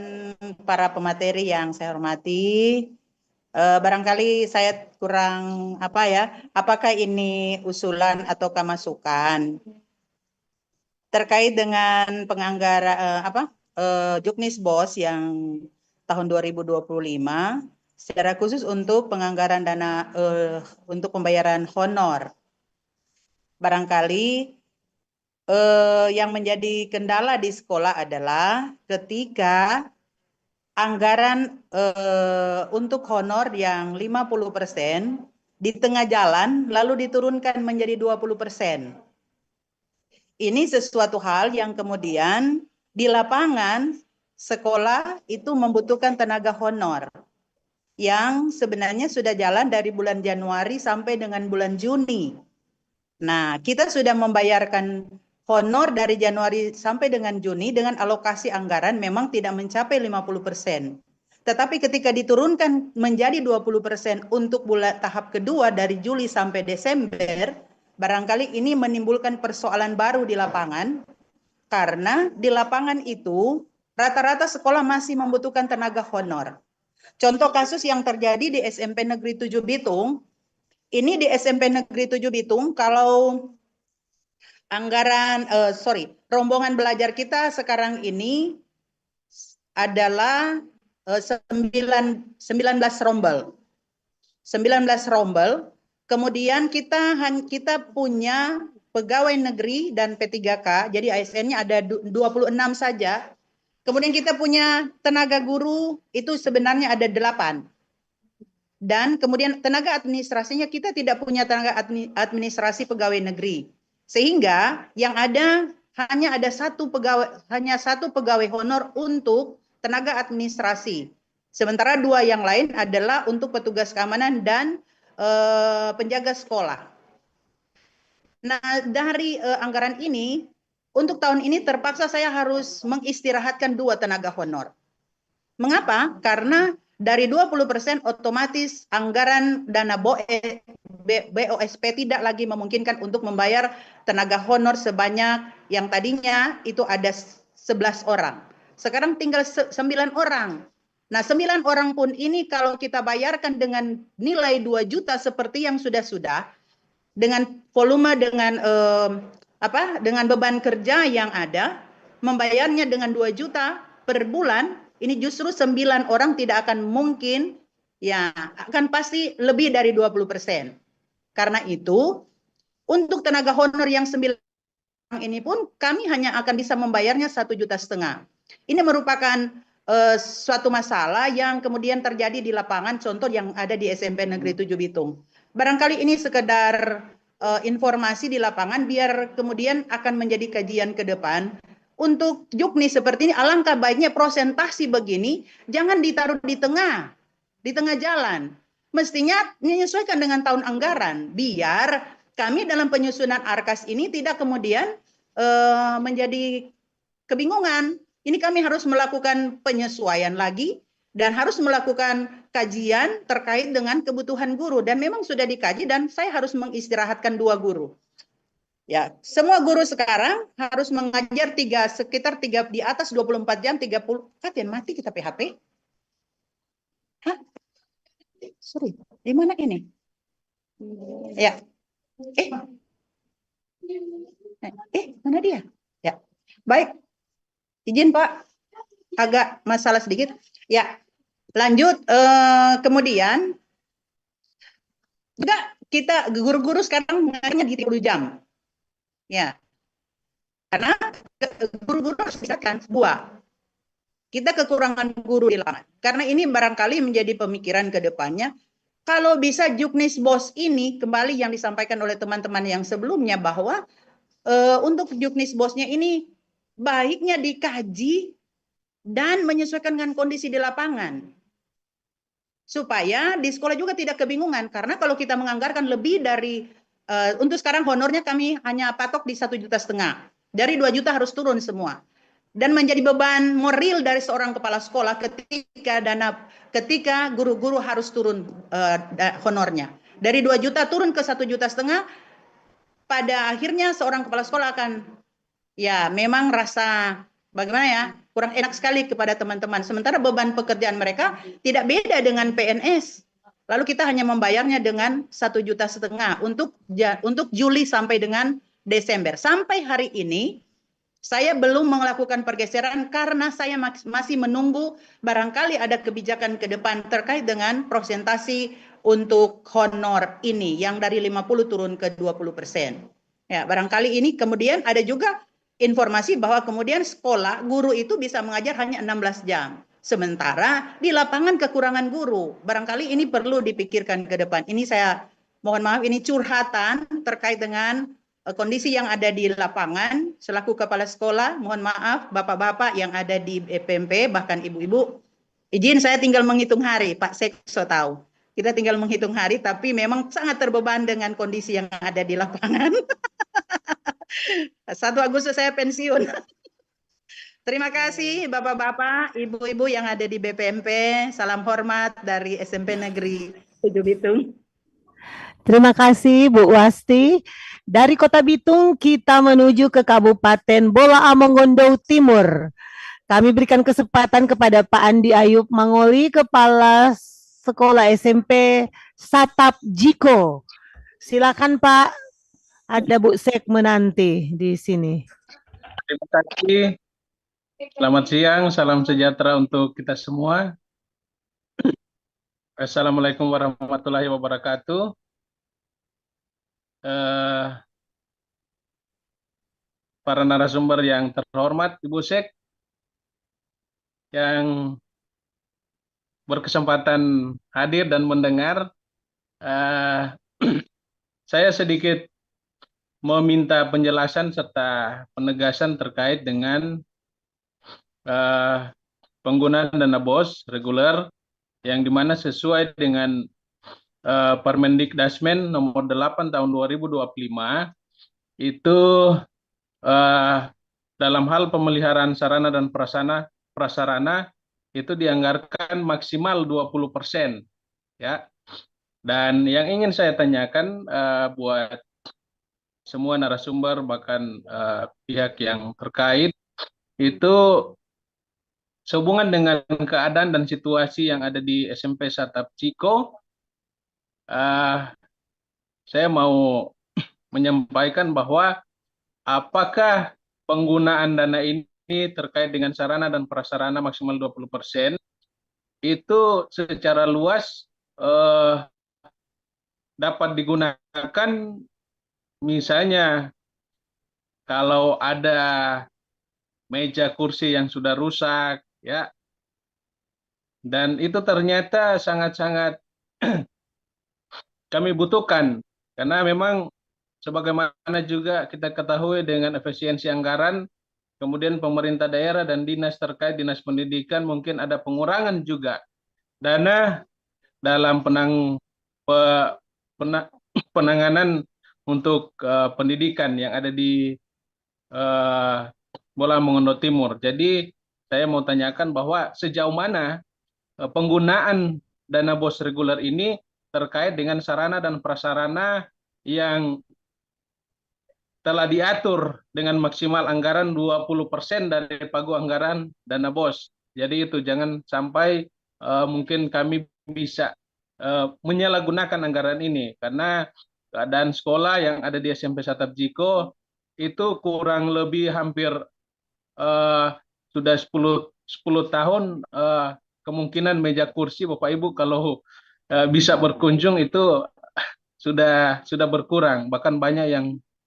para pemateri yang saya hormati, barangkali saya kurang apakah ini usulan ataukah masukan terkait dengan penganggaran Juknis BOS yang tahun 2025 secara khusus untuk penganggaran dana untuk pembayaran honor. Barangkali yang menjadi kendala di sekolah adalah ketika anggaran untuk honor yang 50% di tengah jalan lalu diturunkan menjadi 20%. Ini sesuatu hal yang kemudian di lapangan sekolah itu membutuhkan tenaga honor yang sebenarnya sudah jalan dari bulan Januari sampai dengan bulan Juni. Nah, kita sudah membayarkan honor dari Januari sampai dengan Juni dengan alokasi anggaran memang tidak mencapai 50%. Tetapi ketika diturunkan menjadi 20% untuk tahap kedua dari Juli sampai Desember, barangkali ini menimbulkan persoalan baru di lapangan, karena di lapangan itu rata-rata sekolah masih membutuhkan tenaga honor. Contoh kasus yang terjadi di SMP Negeri 7 Bitung, ini di SMP Negeri 7 Bitung, kalau rombongan belajar kita sekarang ini adalah 19 rombel. 19 rombel. Kemudian kita punya pegawai negeri dan P3K, jadi ASN-nya ada 26 saja. Kemudian kita punya tenaga guru, itu sebenarnya ada 8. Dan kemudian tenaga administrasinya kita tidak punya tenaga administrasi pegawai negeri. Sehingga yang ada hanya satu pegawai honor untuk tenaga administrasi. Sementara 2 yang lain adalah untuk petugas keamanan dan penjaga sekolah. Nah, dari anggaran ini, untuk tahun ini terpaksa saya harus mengistirahatkan 2 tenaga honor. Mengapa? Karena dari 20% otomatis anggaran dana BOSP tidak lagi memungkinkan untuk membayar tenaga honor sebanyak yang tadinya itu ada 11 orang. Sekarang tinggal 9 orang. Nah, 9 orang pun ini kalau kita bayarkan dengan nilai 2 juta seperti yang sudah-sudah, dengan volume dengan beban kerja yang ada, membayarnya dengan 2 juta per bulan, ini justru 9 orang tidak akan mungkin, ya akan pasti lebih dari 20%. Karena itu, Untuk tenaga honor yang 9 ini pun kami hanya akan bisa membayarnya 1,5 juta. Ini merupakan suatu masalah yang kemudian terjadi di lapangan, contoh yang ada di SMP Negeri 7 Bitung. Barangkali ini sekedar informasi di lapangan biar kemudian akan menjadi kajian ke depan. Untuk juknis seperti ini, alangkah baiknya prosentasi begini jangan ditaruh di tengah jalan. Mestinya menyesuaikan dengan tahun anggaran, biar kami dalam penyusunan ARKAS ini tidak kemudian menjadi kebingungan. Ini kami harus melakukan penyesuaian lagi dan harus melakukan kajian terkait dengan kebutuhan guru. Dan memang sudah dikaji dan saya harus mengistirahatkan 2 guru. Ya, semua guru sekarang harus mengajar sekitar di atas 24 jam, 30. Katen mati kita PHP. Hah? Sorry, di mana ini? Ya. Mana dia? Ya. Baik. Izin Pak, agak masalah sedikit. Ya, lanjut. Kemudian juga kita guru-guru sekarang mengajarnya di 30 jam. Ya, karena guru-guru harus misalkan 2. Kita kekurangan guru di lapangan. Karena ini barangkali menjadi pemikiran ke depannya. Kalau bisa juknis BOS ini, kembali yang disampaikan oleh teman-teman yang sebelumnya, bahwa untuk juknis BOS-nya ini baiknya dikaji dan menyesuaikan dengan kondisi di lapangan. Supaya di sekolah juga tidak kebingungan. Karena kalau kita menganggarkan lebih dari, untuk sekarang honornya kami hanya patok di 1,5 juta. Dari 2 juta harus turun semua. Dan menjadi beban moral dari seorang kepala sekolah ketika guru-guru harus turun honornya. Dari 2 juta turun ke 1,5 juta, pada akhirnya seorang kepala sekolah akan ya memang rasa bagaimana ya, kurang enak sekali kepada teman-teman. Sementara beban pekerjaan mereka tidak beda dengan PNS. Lalu kita hanya membayarnya dengan 1,5 juta untuk Juli sampai dengan Desember. Sampai hari ini saya belum melakukan pergeseran karena saya masih menunggu barangkali ada kebijakan ke depan terkait dengan prosentasi untuk honor ini yang dari 50 turun ke 20%. Ya, barangkali ini kemudian ada juga informasi bahwa kemudian sekolah guru itu bisa mengajar hanya 16 jam. Sementara di lapangan kekurangan guru. Barangkali ini perlu dipikirkan ke depan. Ini saya mohon maaf, ini curhatan terkait dengan kondisi yang ada di lapangan. Selaku kepala sekolah, mohon maaf bapak-bapak yang ada di PMP, bahkan ibu-ibu. Izin saya tinggal menghitung hari, Pak Sekso tahu. Kita tinggal menghitung hari, tapi memang sangat terbeban dengan kondisi yang ada di lapangan. 1 Agustus saya pensiun. Terima kasih Bapak-bapak, Ibu-ibu yang ada di BPMP. Salam hormat dari SMP Negeri 7 Bitung. Terima kasih Bu Wasti. Dari Kota Bitung kita menuju ke Kabupaten Bola Mongondo Timur. Kami berikan kesempatan kepada Pak Andi Ayub Mangoli, Kepala Sekolah SMP Satap Jiko. Silakan Pak. Ada Bu Sek menanti di sini. Terima kasih. Selamat siang, salam sejahtera untuk kita semua. Assalamualaikum warahmatullahi wabarakatuh. Para narasumber yang terhormat, Ibu Sek, yang berkesempatan hadir dan mendengar, saya sedikit meminta penjelasan serta penegasan terkait dengan penggunaan dana BOS reguler yang dimana sesuai dengan Permendikdasmen nomor 8 tahun 2025 itu dalam hal pemeliharaan sarana dan prasarana itu dianggarkan maksimal 20%, ya. Dan yang ingin saya tanyakan buat semua narasumber bahkan pihak yang terkait itu sehubungan dengan keadaan dan situasi yang ada di SMP Satap Jiko, saya mau menyampaikan bahwa apakah penggunaan dana ini terkait dengan sarana dan prasarana maksimal 20% itu secara luas dapat digunakan misalnya kalau ada meja kursi yang sudah rusak, ya, dan itu ternyata sangat-sangat kami butuhkan, karena memang sebagaimana juga kita ketahui dengan efisiensi anggaran, kemudian pemerintah daerah dan dinas terkait, dinas pendidikan mungkin ada pengurangan juga dana dalam penanganan untuk pendidikan yang ada di Bola Mongondo Timur. Jadi saya mau tanyakan bahwa sejauh mana penggunaan dana BOS reguler ini terkait dengan sarana dan prasarana yang telah diatur dengan maksimal anggaran 20% dari pagu anggaran dana BOS. Jadi itu jangan sampai mungkin kami bisa menyalahgunakan anggaran ini, karena keadaan sekolah yang ada di SMP Satap Jiko itu kurang lebih hampir sudah 10 tahun, kemungkinan meja kursi Bapak Ibu kalau bisa berkunjung itu sudah berkurang, bahkan banyak yang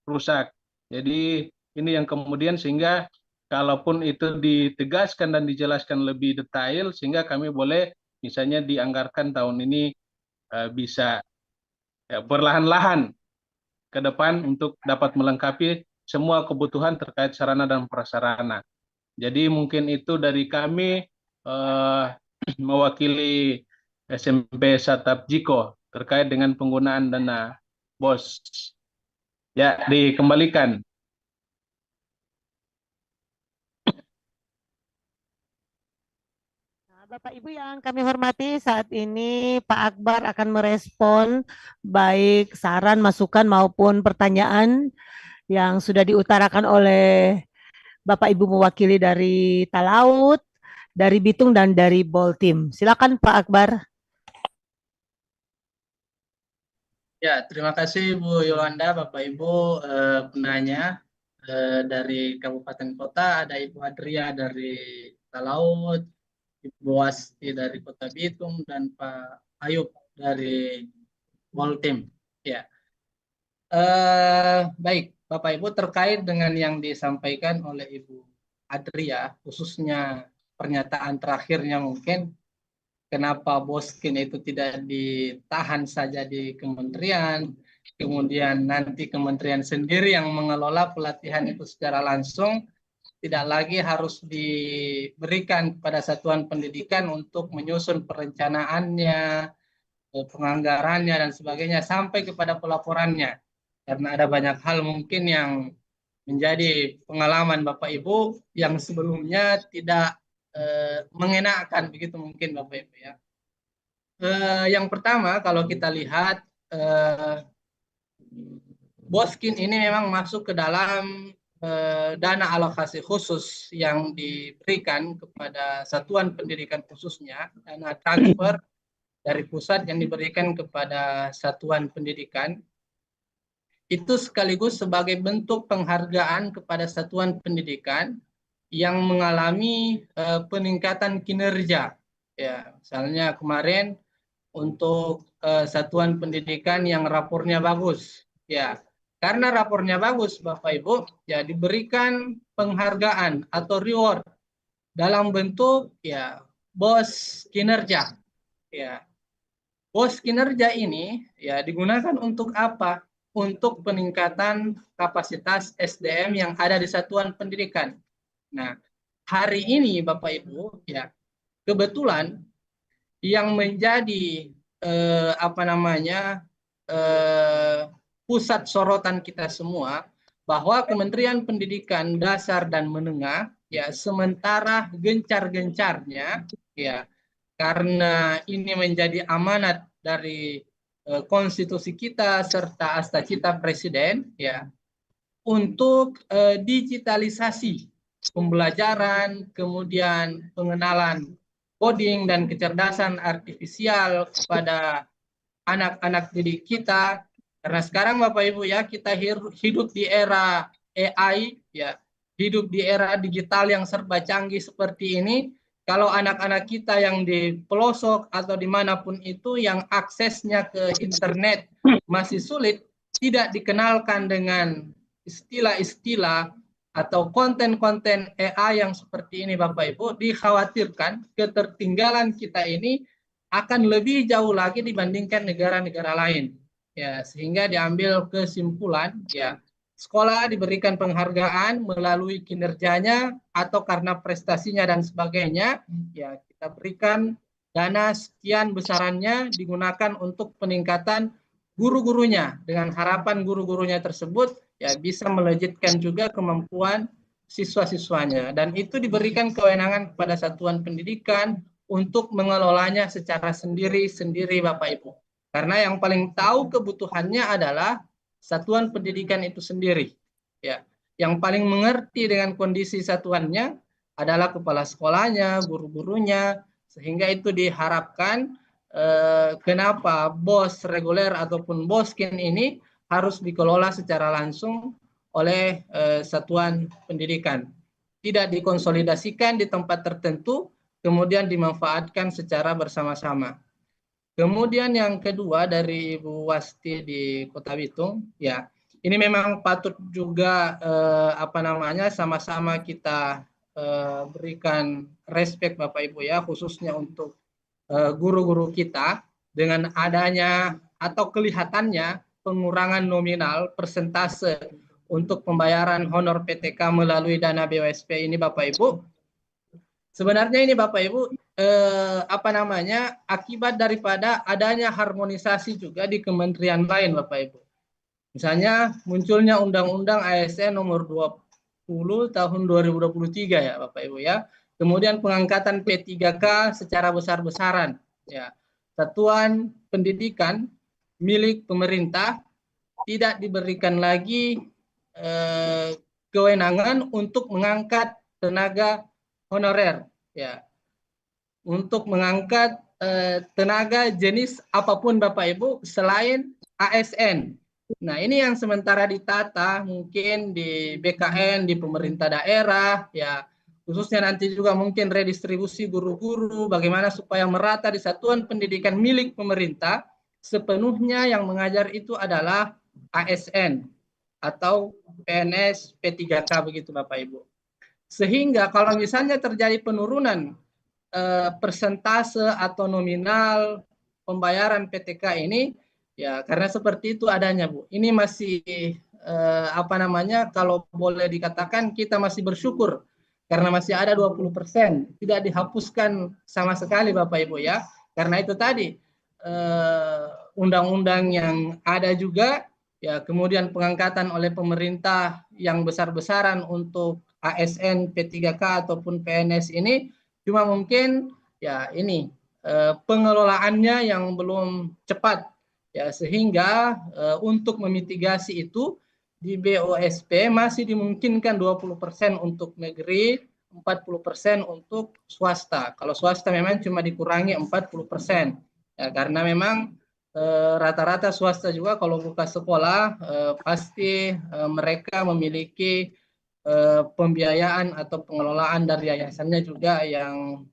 rusak. Jadi ini yang kemudian sehingga kalaupun itu ditegaskan dan dijelaskan lebih detail, sehingga kami boleh misalnya dianggarkan tahun ini bisa perlahan-lahan ke depan untuk dapat melengkapi semua kebutuhan terkait sarana dan prasarana. Jadi mungkin itu dari kami mewakili SMP Satap Jiko terkait dengan penggunaan dana BOS. Ya, dikembalikan. Bapak Ibu yang kami hormati, saat ini Pak Akbar akan merespon baik saran, masukan maupun pertanyaan yang sudah diutarakan oleh Bapak Ibu mewakili dari Talaut, dari Bitung, dan dari Boltim. Silakan Pak Akbar. Ya, terima kasih Bu Yolanda, Bapak Ibu penanya dari Kabupaten Kota, ada Ibu Adria dari Talaut, Ibu Wasti dari Kota Bitung, dan Pak Ayub dari Boltim. Ya, baik Bapak Ibu, terkait dengan yang disampaikan oleh Ibu Adria, khususnya pernyataan terakhirnya mungkin, kenapa Boskin itu tidak ditahan saja di kementerian, kemudian nanti kementerian sendiri yang mengelola pelatihan itu secara langsung, tidak lagi harus diberikan kepada satuan pendidikan untuk menyusun perencanaannya, penganggarannya, dan sebagainya, sampai kepada pelaporannya. Karena ada banyak hal mungkin yang menjadi pengalaman Bapak Ibu yang sebelumnya tidak mengenakan, begitu mungkin Bapak Ibu ya. Yang pertama, kalau kita lihat Boskin ini memang masuk ke dalam dana alokasi khusus yang diberikan kepada satuan pendidikan khususnya, dana transfer dari pusat yang diberikan kepada satuan pendidikan, itu sekaligus sebagai bentuk penghargaan kepada satuan pendidikan yang mengalami peningkatan kinerja. Ya, misalnya kemarin untuk satuan pendidikan yang rapornya bagus, ya, karena rapornya bagus Bapak Ibu, ya diberikan penghargaan atau reward dalam bentuk ya BOS kinerja. Ya, BOS kinerja ini ya digunakan untuk apa? Untuk peningkatan kapasitas SDM yang ada di satuan pendidikan. Nah, hari ini Bapak Ibu ya kebetulan yang menjadi pusat sorotan kita semua, bahwa Kementerian Pendidikan Dasar dan Menengah ya sementara gencar-gencarnya ya, karena ini menjadi amanat dari konstitusi kita serta asta cita Presiden ya, untuk digitalisasi pembelajaran, kemudian pengenalan coding dan kecerdasan artifisial kepada anak-anak didik kita. Karena sekarang Bapak Ibu ya, kita hidup di era AI ya, hidup di era digital yang serba canggih seperti ini. Kalau anak-anak kita yang di pelosok atau dimanapun itu yang aksesnya ke internet masih sulit, tidak dikenalkan dengan istilah-istilah atau konten-konten AI yang seperti ini Bapak Ibu, dikhawatirkan ketertinggalan kita ini akan lebih jauh lagi dibandingkan negara-negara lain. Ya, sehingga diambil kesimpulan ya sekolah diberikan penghargaan melalui kinerjanya atau karena prestasinya dan sebagainya, ya kita berikan dana sekian besarannya digunakan untuk peningkatan guru-gurunya dengan harapan guru-gurunya tersebut ya bisa melejitkan juga kemampuan siswa-siswanya, dan itu diberikan kewenangan kepada satuan pendidikan untuk mengelolanya secara sendiri-sendiri Bapak Ibu. Karena yang paling tahu kebutuhannya adalah satuan pendidikan itu sendiri. Ya, yang paling mengerti dengan kondisi satuannya adalah kepala sekolahnya, guru-gurunya, sehingga itu diharapkan kenapa BOS reguler ataupun BOSKIN ini harus dikelola secara langsung oleh satuan pendidikan. Tidak dikonsolidasikan di tempat tertentu, kemudian dimanfaatkan secara bersama-sama. Kemudian yang kedua dari Ibu Wasti di Kota Bitung, ya ini memang patut juga sama-sama kita berikan respect Bapak Ibu ya, khususnya untuk guru-guru kita dengan adanya atau kelihatannya pengurangan nominal persentase untuk pembayaran honor PTK melalui dana BOSP ini Bapak Ibu. Sebenarnya ini Bapak Ibu akibat daripada adanya harmonisasi juga di kementerian lain Bapak Ibu. Misalnya munculnya Undang-Undang ASN nomor 20 tahun 2023 ya Bapak Ibu ya. Kemudian pengangkatan P3K secara besar-besaran ya. Satuan pendidikan milik pemerintah tidak diberikan lagi kewenangan untuk mengangkat tenaga honorer ya, untuk mengangkat tenaga jenis apapun Bapak Ibu selain ASN. Nah ini yang sementara ditata mungkin di BKN, di pemerintah daerah ya, khususnya nanti juga mungkin redistribusi guru-guru bagaimana supaya merata di satuan pendidikan milik pemerintah sepenuhnya yang mengajar itu adalah ASN atau PNS P3K begitu Bapak Ibu. Sehingga kalau misalnya terjadi penurunan persentase atau nominal pembayaran PTK ini ya karena seperti itu adanya Bu. Ini masih kalau boleh dikatakan kita masih bersyukur karena masih ada 20%, tidak dihapuskan sama sekali Bapak Ibu ya. Karena itu tadi undang-undang yang ada juga ya, kemudian pengangkatan oleh pemerintah yang besar-besaran untuk ASN, P3K ataupun PNS ini cuma mungkin ya ini pengelolaannya yang belum cepat ya, sehingga untuk memitigasi itu di BOSP masih dimungkinkan 20% untuk negeri, 40% untuk swasta. Kalau swasta memang cuma dikurangi 40% ya, karena memang rata-rata swasta juga kalau buka sekolah pasti mereka memiliki pembiayaan atau pengelolaan dari yayasannya juga yang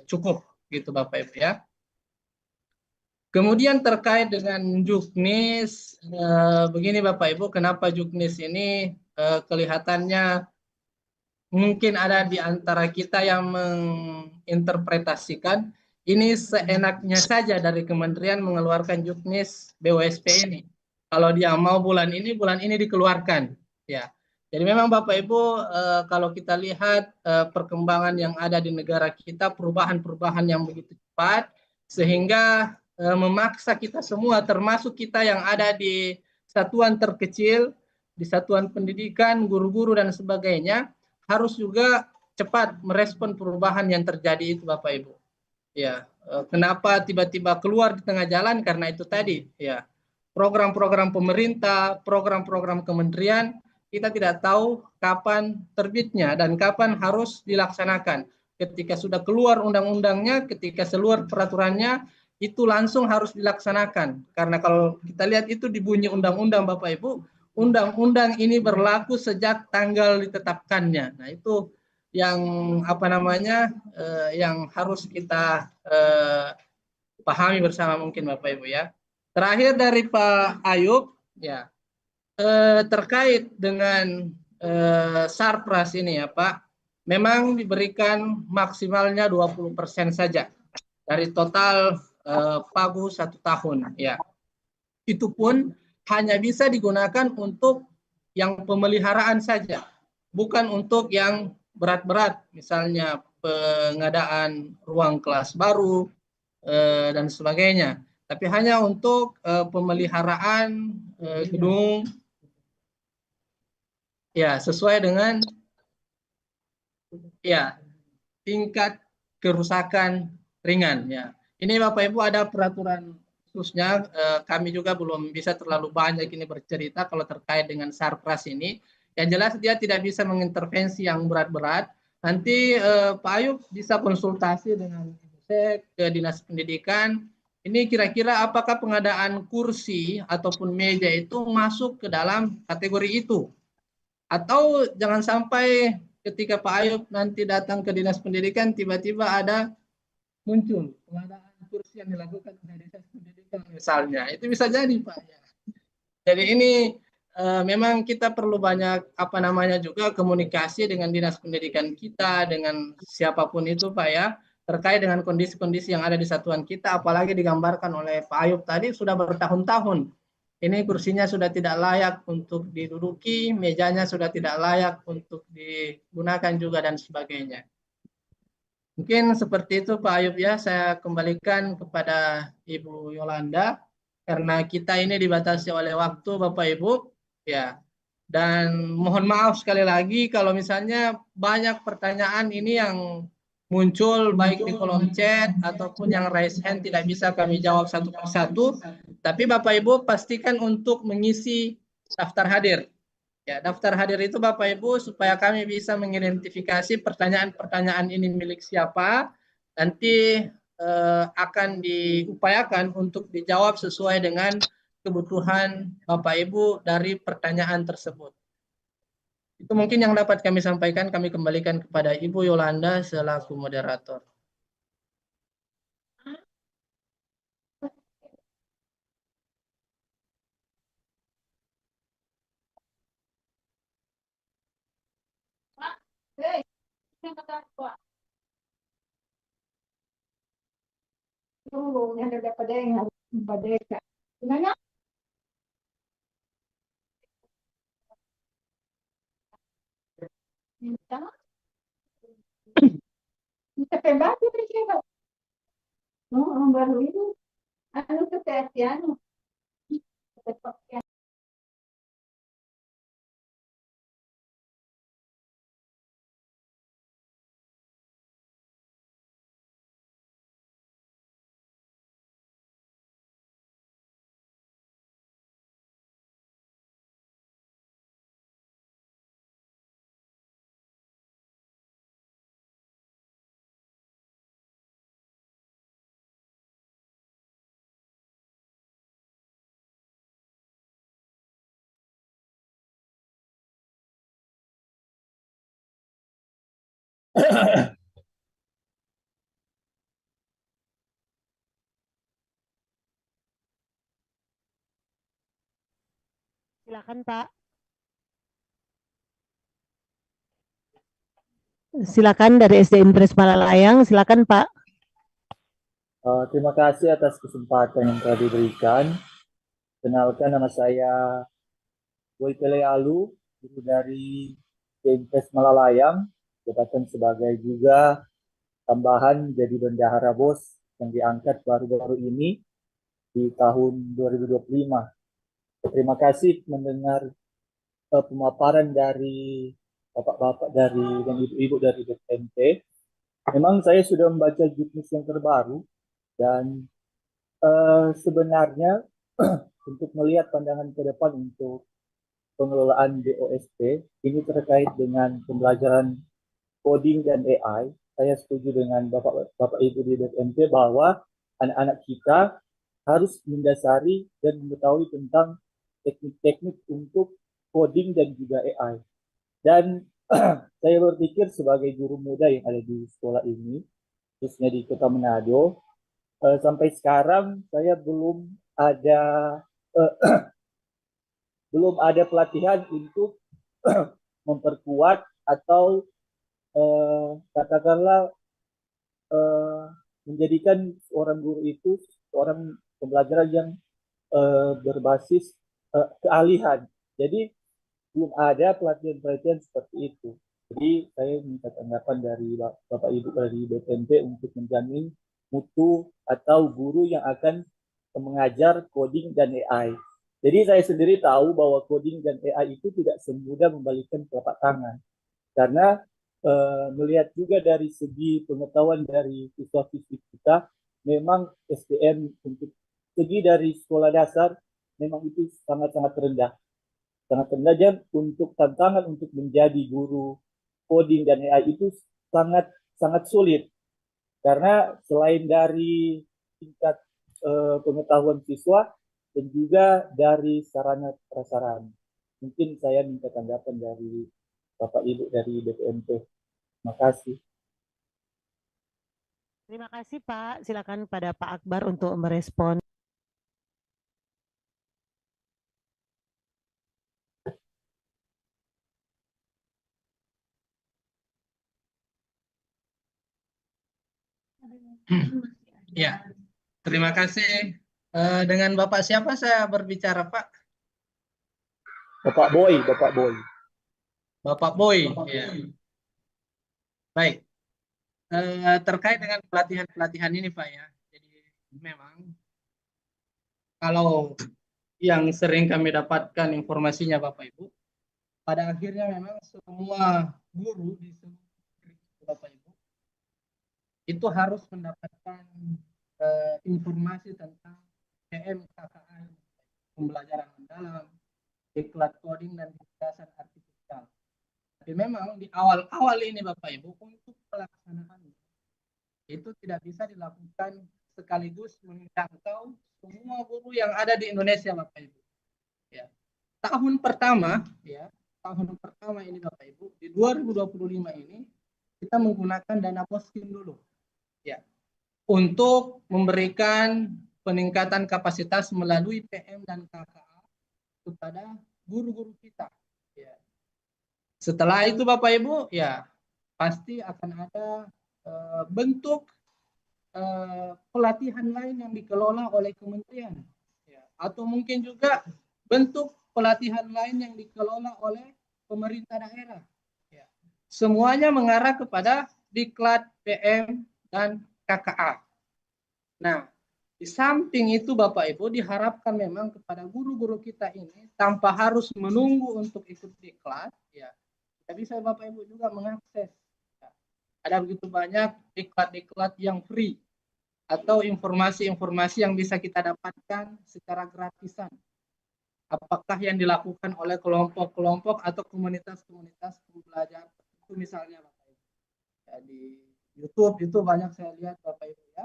cukup gitu Bapak Ibu ya. Kemudian terkait dengan Juknis, begini Bapak Ibu, kenapa Juknis ini kelihatannya mungkin ada di antara kita yang menginterpretasikan ini seenaknya saja dari kementerian mengeluarkan Juknis BOSP ini. Kalau dia mau bulan ini dikeluarkan. Ya. Jadi memang Bapak Ibu kalau kita lihat perkembangan yang ada di negara kita, perubahan-perubahan yang begitu cepat, sehingga memaksa kita semua, termasuk kita yang ada di satuan terkecil, di satuan pendidikan, guru-guru dan sebagainya, harus juga cepat merespon perubahan yang terjadi itu Bapak Ibu. Ya, kenapa tiba-tiba keluar di tengah jalan? Karena itu tadi, ya, program-program pemerintah, program-program kementerian, kita tidak tahu kapan terbitnya dan kapan harus dilaksanakan. Ketika sudah keluar undang-undangnya, ketika keluar peraturannya, itu langsung harus dilaksanakan. Karena kalau kita lihat itu di bunyi undang-undang Bapak Ibu, undang-undang ini berlaku sejak tanggal ditetapkannya. Nah itu yang yang harus kita pahami bersama mungkin Bapak Ibu ya. Terakhir dari Pak Ayub, ya terkait dengan Sarpras ini ya Pak, memang diberikan maksimalnya 20% saja dari total pagu 1 tahun ya. Itu pun hanya bisa digunakan untuk yang pemeliharaan saja, bukan untuk yang berat-berat, misalnya pengadaan ruang kelas baru dan sebagainya, tapi hanya untuk pemeliharaan gedung ya sesuai dengan ya tingkat kerusakan ringan ya. Ini Bapak Ibu ada peraturan khususnya, kami juga belum bisa terlalu banyak ini bercerita kalau terkait dengan Sarpras ini. Yang jelas dia tidak bisa mengintervensi yang berat-berat. Nanti Pak Ayub bisa konsultasi dengan ke Dinas Pendidikan. Ini kira-kira apakah pengadaan kursi ataupun meja itu masuk ke dalam kategori itu? Atau jangan sampai ketika Pak Ayub nanti datang ke Dinas Pendidikan tiba-tiba ada muncul pengadaan kursi yang dilakukan oleh Dinas Pendidikan misalnya, itu bisa jadi Pak ya. Jadi ini memang kita perlu banyak juga komunikasi dengan Dinas Pendidikan kita, dengan siapapun itu Pak ya, terkait dengan kondisi-kondisi yang ada di satuan kita, apalagi digambarkan oleh Pak Ayub tadi sudah bertahun-tahun. Ini kursinya sudah tidak layak untuk diduduki, mejanya sudah tidak layak untuk digunakan juga dan sebagainya. Mungkin seperti itu Pak Ayub ya, saya kembalikan kepada Ibu Yolanda karena kita ini dibatasi oleh waktu Bapak Ibu ya. Dan mohon maaf sekali lagi kalau misalnya banyak pertanyaan ini yang muncul baik di kolom chat ataupun yang raise hand tidak bisa kami jawab satu persatu. Tapi Bapak Ibu pastikan untuk mengisi daftar hadir. Ya, daftar hadir itu Bapak Ibu supaya kami bisa mengidentifikasi pertanyaan-pertanyaan ini milik siapa. Nanti akan diupayakan untuk dijawab sesuai dengan kebutuhan Bapak Ibu dari pertanyaan tersebut. Itu mungkin yang dapat kami sampaikan, kami kembalikan kepada Ibu Yolanda selaku moderator. Yang daripada yang harus membadaikan. Gimana? Kita pembantu bersiapa? Baru itu, anu kesehatannya. Silakan Pak. Silakan dari SD Impres Malalayang, silakan Pak. Terima kasih atas kesempatan yang telah diberikan. Kenalkan, nama saya Boy Pele Alu, guru dari Impres Malalayang, jabatan sebagai juga tambahan jadi bendahara BOS yang diangkat baru-baru ini di tahun 2025. Terima kasih mendengar pemaparan dari bapak-bapak dari dan ibu-ibu dari BPMT. Memang saya sudah membaca juknis yang terbaru dan sebenarnya untuk melihat pandangan ke depan untuk pengelolaan BOSP ini terkait dengan pembelajaran coding dan AI. Saya setuju dengan bapak ibu di BPMT bahwa anak-anak kita harus mendasari dan mengetahui tentang teknik-teknik untuk coding dan juga AI. Dan saya berpikir sebagai guru muda yang ada di sekolah ini, khususnya di Kota Manado, sampai sekarang saya belum ada belum ada pelatihan untuk memperkuat atau katakanlah menjadikan seorang guru itu seorang pembelajaran yang berbasis keahlian. Jadi belum ada pelatihan-pelatihan seperti itu. Jadi saya minta tanggapan dari Bapak Ibu dari BPMP untuk menjamin mutu atau guru yang akan mengajar coding dan AI. Jadi saya sendiri tahu bahwa coding dan AI itu tidak semudah membalikkan telapak tangan. Karena melihat juga dari segi pengetahuan dari siswa-siswi kita, memang SDM untuk segi dari sekolah dasar memang itu sangat-sangat rendah. Sangat rendah dan untuk tantangan untuk menjadi guru coding dan AI itu sangat sulit. Karena selain dari tingkat pengetahuan siswa dan juga dari sarana prasarana. Mungkin saya minta tanggapan dari Bapak Ibu dari BPMP. Terima kasih. Terima kasih Pak. Silakan pada Pak Akbar untuk merespon. Ya, terima kasih. Dengan Bapak siapa saya berbicara, Pak? Bapak Boy, Bapak Boy. Bapak Boy. Ya. Baik. Terkait dengan pelatihan-pelatihan ini, Pak ya. Jadi memang kalau yang sering kami dapatkan informasinya Bapak Ibu, pada akhirnya memang semua guru di seluruh Bapak Ibu itu harus mendapatkan informasi tentang PM KKA, pembelajaran mendalam, diklat coding dan kecerdasan artifisial. Tapi memang di awal-awal ini Bapak Ibu untuk pelaksanaan itu tidak bisa dilakukan sekaligus menjangkau semua guru yang ada di Indonesia Bapak Ibu. Ya. Tahun pertama ini Bapak Ibu di 2025 ini kita menggunakan dana posting dulu. Ya. Untuk memberikan peningkatan kapasitas melalui PM dan KKA kepada guru-guru kita. Ya. Setelah itu Bapak Ibu ya pasti akan ada bentuk pelatihan lain yang dikelola oleh kementerian ya. Atau mungkin juga bentuk pelatihan lain yang dikelola oleh pemerintah daerah ya. Semuanya mengarah kepada diklat PM dan KKA. Nah, di samping itu Bapak Ibu diharapkan memang kepada guru-guru kita ini tanpa harus menunggu untuk ikut diklat ya. Kita bisa Bapak Ibu juga mengakses ya. Ada begitu banyak diklat-diklat yang free atau informasi-informasi yang bisa kita dapatkan secara gratisan. Apakah yang dilakukan oleh kelompok-kelompok atau komunitas-komunitas pembelajaran itu misalnya Bapak Ibu. Ya, di YouTube itu banyak saya lihat Bapak Ibu ya.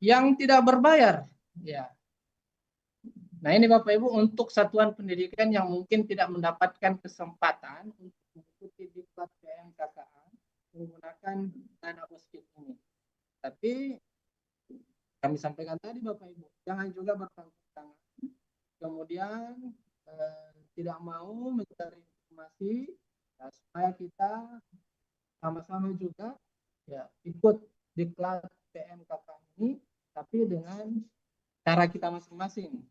Yang tidak berbayar ya. Nah, ini Bapak Ibu untuk satuan pendidikan yang mungkin tidak mendapatkan kesempatan untuk mengikuti diklat PM KKA menggunakan dana boskin ini. Tapi kami sampaikan tadi Bapak Ibu, jangan juga berpangku tangan. Kemudian tidak mau mencari informasi ya, supaya kita sama-sama juga ya ikut diklat PMKK ini, tapi dengan cara kita masing-masing,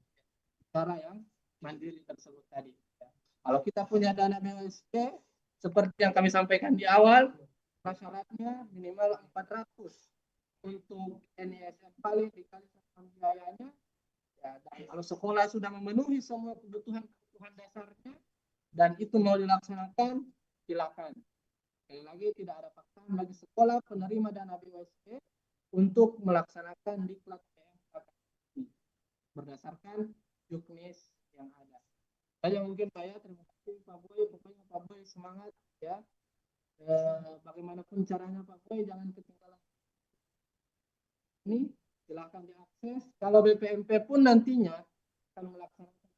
cara yang mandiri tersebut tadi. Ya. Kalau kita punya dana BWSP, seperti yang kami sampaikan di awal, syaratnya minimal 400 untuk NISN paling dikali biayanya. Ya, dan kalau sekolah sudah memenuhi semua kebutuhan dasarnya dan itu mau dilaksanakan, silakan. Sekali lagi tidak ada paksaan bagi sekolah penerima dana BWSP untuk melaksanakan diklat PMKK ini berdasarkan juknis yang ada. Saya mungkin Pak ya, terima kasih Pak Boy, pokoknya Pak Boy semangat ya. Bagaimanapun caranya Pak Boy jangan ketinggalan. Ini silakan diakses. Kalau BPMP pun nantinya akan melaksanakan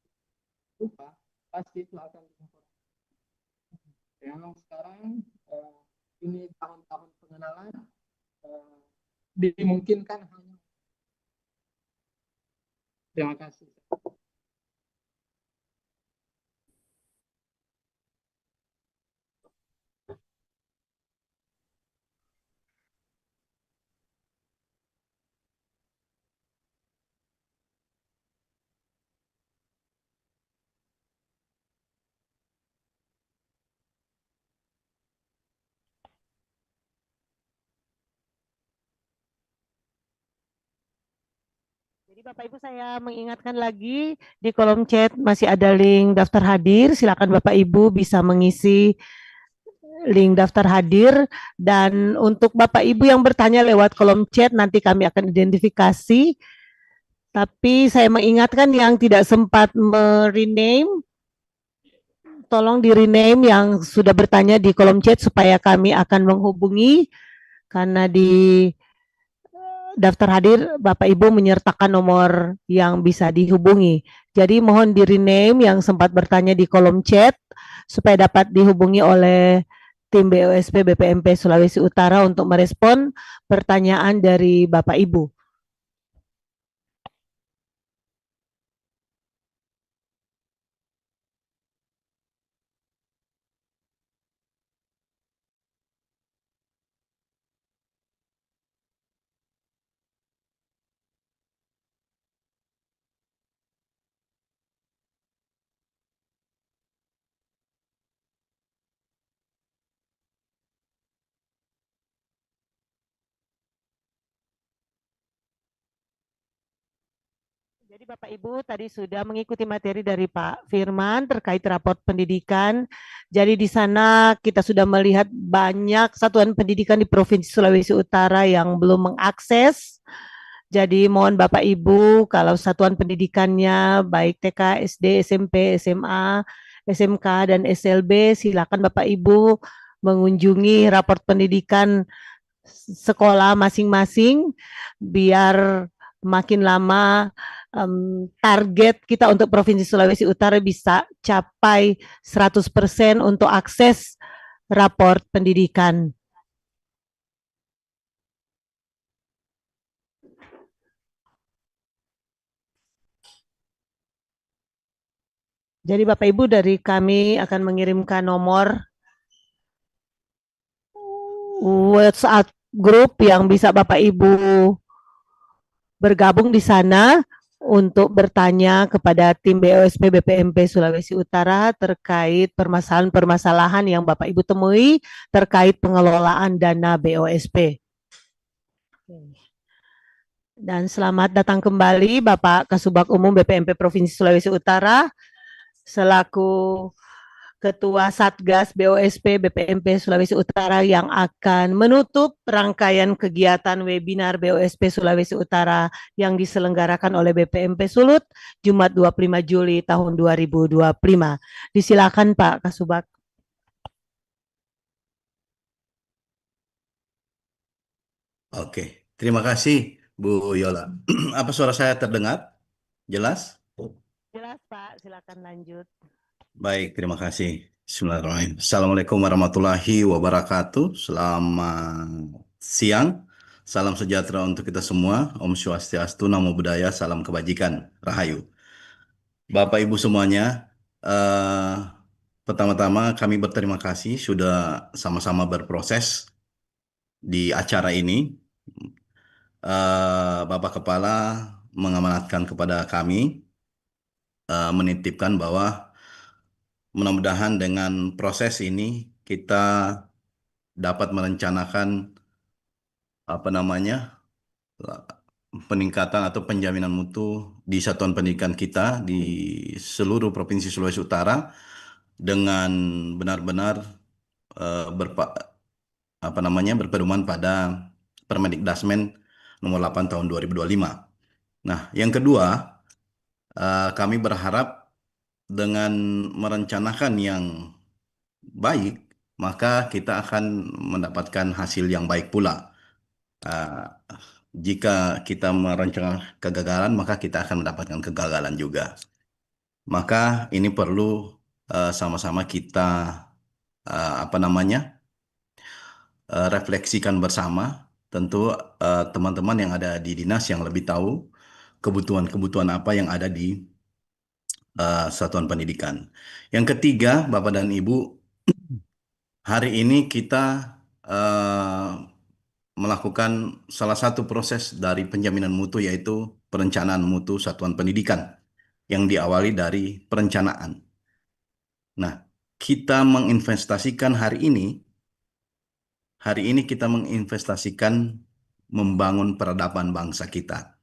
lupa, pasti itu akan diinformasikan. Memang sekarang ini tahun-tahun pengenalan dimungkinkan hanya. Terima kasih. Jadi Bapak Ibu saya mengingatkan lagi di kolom chat masih ada link daftar hadir. Silakan Bapak Ibu bisa mengisi link daftar hadir, dan untuk Bapak Ibu yang bertanya lewat kolom chat nanti kami akan identifikasi. Tapi saya mengingatkan yang tidak sempat merename, tolong di rename yang sudah bertanya di kolom chat supaya kami akan menghubungi, karena di daftar hadir Bapak Ibu menyertakan nomor yang bisa dihubungi. Jadi mohon di rename yang sempat bertanya di kolom chat supaya dapat dihubungi oleh tim BOSP BPMP Sulawesi Utara untuk merespon pertanyaan dari Bapak Ibu. Jadi Bapak Ibu tadi sudah mengikuti materi dari Pak Firman terkait raport pendidikan. Jadi di sana kita sudah melihat banyak satuan pendidikan di Provinsi Sulawesi Utara yang belum mengakses. Jadi mohon Bapak Ibu kalau satuan pendidikannya baik TK, SD, SMP, SMA, SMK, dan SLB, silakan Bapak Ibu mengunjungi raport pendidikan sekolah masing-masing biar makin lama target kita untuk Provinsi Sulawesi Utara bisa capai 100% untuk akses raport pendidikan. Jadi Bapak Ibu dari kami akan mengirimkan nomor WhatsApp grup yang bisa Bapak Ibu bergabung di sana untuk bertanya kepada tim BOSP BPMP Sulawesi Utara terkait permasalahan-permasalahan yang Bapak Ibu temui terkait pengelolaan dana BOSP. Dan selamat datang kembali Bapak Kasubag Umum BPMP Provinsi Sulawesi Utara selaku Ketua Satgas BOSP BPMP Sulawesi Utara yang akan menutup rangkaian kegiatan webinar BOSP Sulawesi Utara yang diselenggarakan oleh BPMP Sulut Jumat 25 Juli tahun 2025. Disilakan Pak Kasubag. Oke, terima kasih Bu Yola. Apa suara saya terdengar? Jelas? Jelas Pak, silakan lanjut. Baik, terima kasih. Bismillahirrahmanirrahim. Assalamualaikum warahmatullahi wabarakatuh. Selamat siang. Salam sejahtera untuk kita semua. Om Swastiastu, Namo Buddhaya, salam kebajikan, Rahayu. Bapak Ibu semuanya, pertama-tama kami berterima kasih sudah sama-sama berproses di acara ini. Bapak Kepala mengamanatkan kepada kami, menitipkan bahwa mudah-mudahan dengan proses ini kita dapat merencanakan peningkatan atau penjaminan mutu di satuan pendidikan kita di seluruh Provinsi Sulawesi Utara dengan benar-benar berpedoman pada Permendikdasmen nomor 8 tahun 2025. Nah, yang kedua, kami berharap dengan merencanakan yang baik, maka kita akan mendapatkan hasil yang baik pula. Jika kita merencanakan kegagalan, maka kita akan mendapatkan kegagalan juga. Maka ini perlu sama-sama kita refleksikan bersama. Tentu teman-teman yang ada di dinas yang lebih tahu kebutuhan-kebutuhan apa yang ada di satuan pendidikan. Yang ketiga, Bapak dan Ibu, hari ini kita melakukan salah satu proses dari penjaminan mutu, yaitu perencanaan mutu satuan pendidikan yang diawali dari perencanaan. Nah, kita menginvestasikan hari ini kita menginvestasikan membangun peradaban bangsa kita.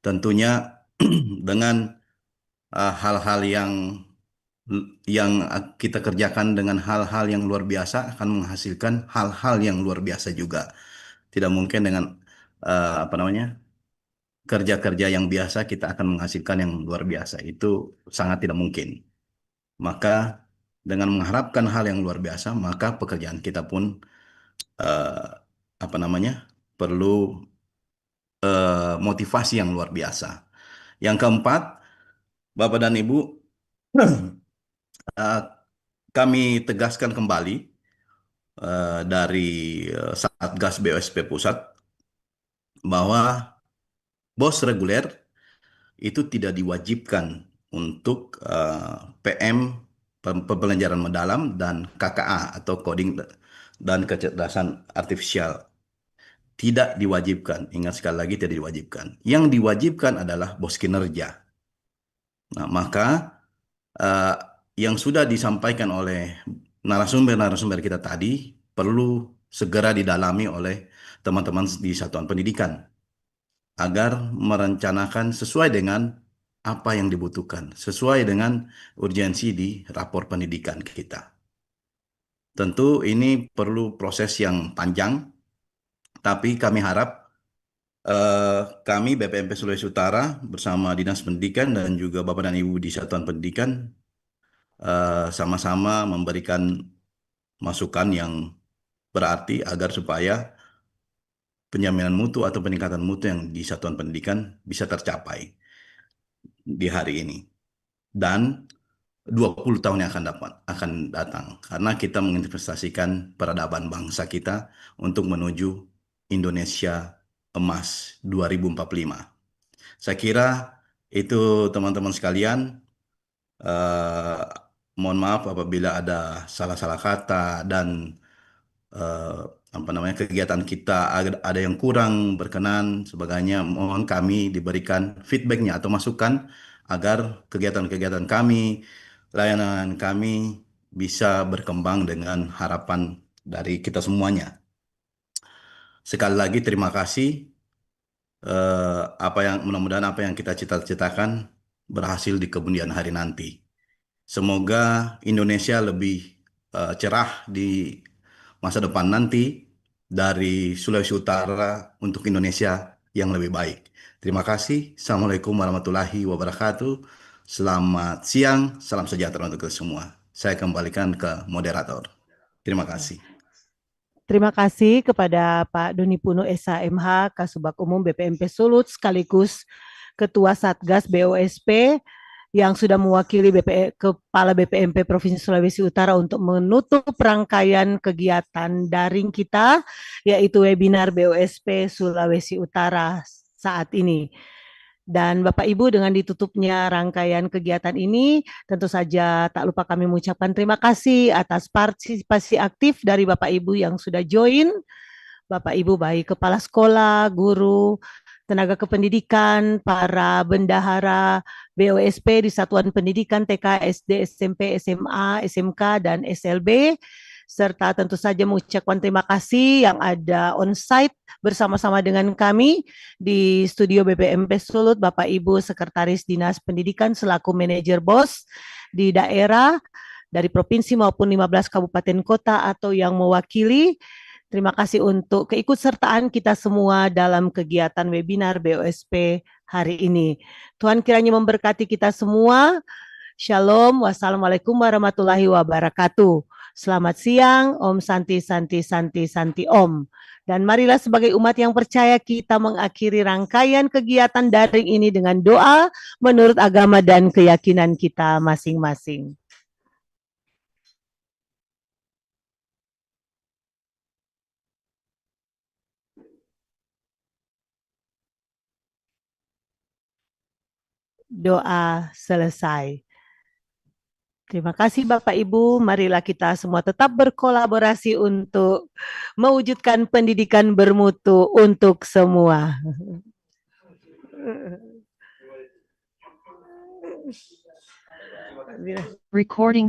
Tentunya dengan hal-hal yang kita kerjakan dengan hal-hal yang luar biasa akan menghasilkan hal-hal yang luar biasa juga. Tidak mungkin dengan kerja-kerja yang biasa kita akan menghasilkan yang luar biasa. Itu sangat tidak mungkin. Maka dengan mengharapkan hal yang luar biasa, maka pekerjaan kita pun perlu motivasi yang luar biasa. Yang keempat, Bapak dan Ibu, kami tegaskan kembali dari Satgas BOSP Pusat bahwa bos reguler itu tidak diwajibkan untuk PM pembelajaran mendalam dan KKA atau coding dan kecerdasan artifisial. Tidak diwajibkan. Ingat sekali lagi, tidak diwajibkan. Yang diwajibkan adalah bos kinerja. Nah, maka yang sudah disampaikan oleh narasumber-narasumber kita tadi perlu segera didalami oleh teman-teman di satuan pendidikan agar merencanakan sesuai dengan apa yang dibutuhkan, sesuai dengan urgensi di rapor pendidikan kita. Tentu ini perlu proses yang panjang, tapi kami harap kami BPMP Sulawesi Utara bersama Dinas Pendidikan dan juga Bapak dan Ibu di Satuan Pendidikan sama-sama memberikan masukan yang berarti agar supaya penjaminan mutu atau peningkatan mutu yang di Satuan Pendidikan bisa tercapai di hari ini dan 20 tahun yang akan datang, karena kita menginvestasikan peradaban bangsa kita untuk menuju Indonesia Emas 2045. Saya kira itu teman-teman sekalian. Mohon maaf apabila ada salah-salah kata dan kegiatan kita ada yang kurang berkenan sebagainya. Mohon kami diberikan feedbacknya atau masukan agar kegiatan-kegiatan kami, layanan kami bisa berkembang dengan harapan dari kita semuanya. Sekali lagi terima kasih. Mudah-mudahan apa yang kita cita-citakan berhasil di kemudian hari nanti. Semoga Indonesia lebih cerah di masa depan nanti dari Sulawesi Utara untuk Indonesia yang lebih baik. Terima kasih. Assalamualaikum warahmatullahi wabarakatuh. Selamat siang, salam sejahtera untuk kita semua. Saya kembalikan ke moderator. Terima kasih. Terima kasih kepada Pak Doni Puno SHMH, Kasubag Umum BPMP Sulut, sekaligus Ketua Satgas BOSP yang sudah mewakili Kepala BPMP Provinsi Sulawesi Utara untuk menutup rangkaian kegiatan daring kita, yaitu webinar BOSP Sulawesi Utara saat ini. Dan Bapak Ibu, dengan ditutupnya rangkaian kegiatan ini, tentu saja tak lupa kami mengucapkan terima kasih atas partisipasi aktif dari Bapak Ibu yang sudah join. Bapak Ibu baik kepala sekolah, guru, tenaga kependidikan, para bendahara BOSP di Satuan Pendidikan TK, SD, SMP, SMA, SMK, dan SLB, serta tentu saja mengucapkan terima kasih yang ada on-site bersama-sama dengan kami di studio BPMP Sulut, Bapak Ibu Sekretaris Dinas Pendidikan selaku manajer BOS di daerah, dari provinsi maupun 15 kabupaten kota atau yang mewakili. Terima kasih untuk keikutsertaan kita semua dalam kegiatan webinar BOSP hari ini. Tuhan kiranya memberkati kita semua. Shalom, wassalamualaikum warahmatullahi wabarakatuh. Selamat siang, Om Santi Santi Santi Santi Om. Dan marilah sebagai umat yang percaya kita mengakhiri rangkaian kegiatan daring ini dengan doa menurut agama dan keyakinan kita masing-masing. Doa selesai. Terima kasih Bapak Ibu, marilah kita semua tetap berkolaborasi untuk mewujudkan pendidikan bermutu untuk semua. Recording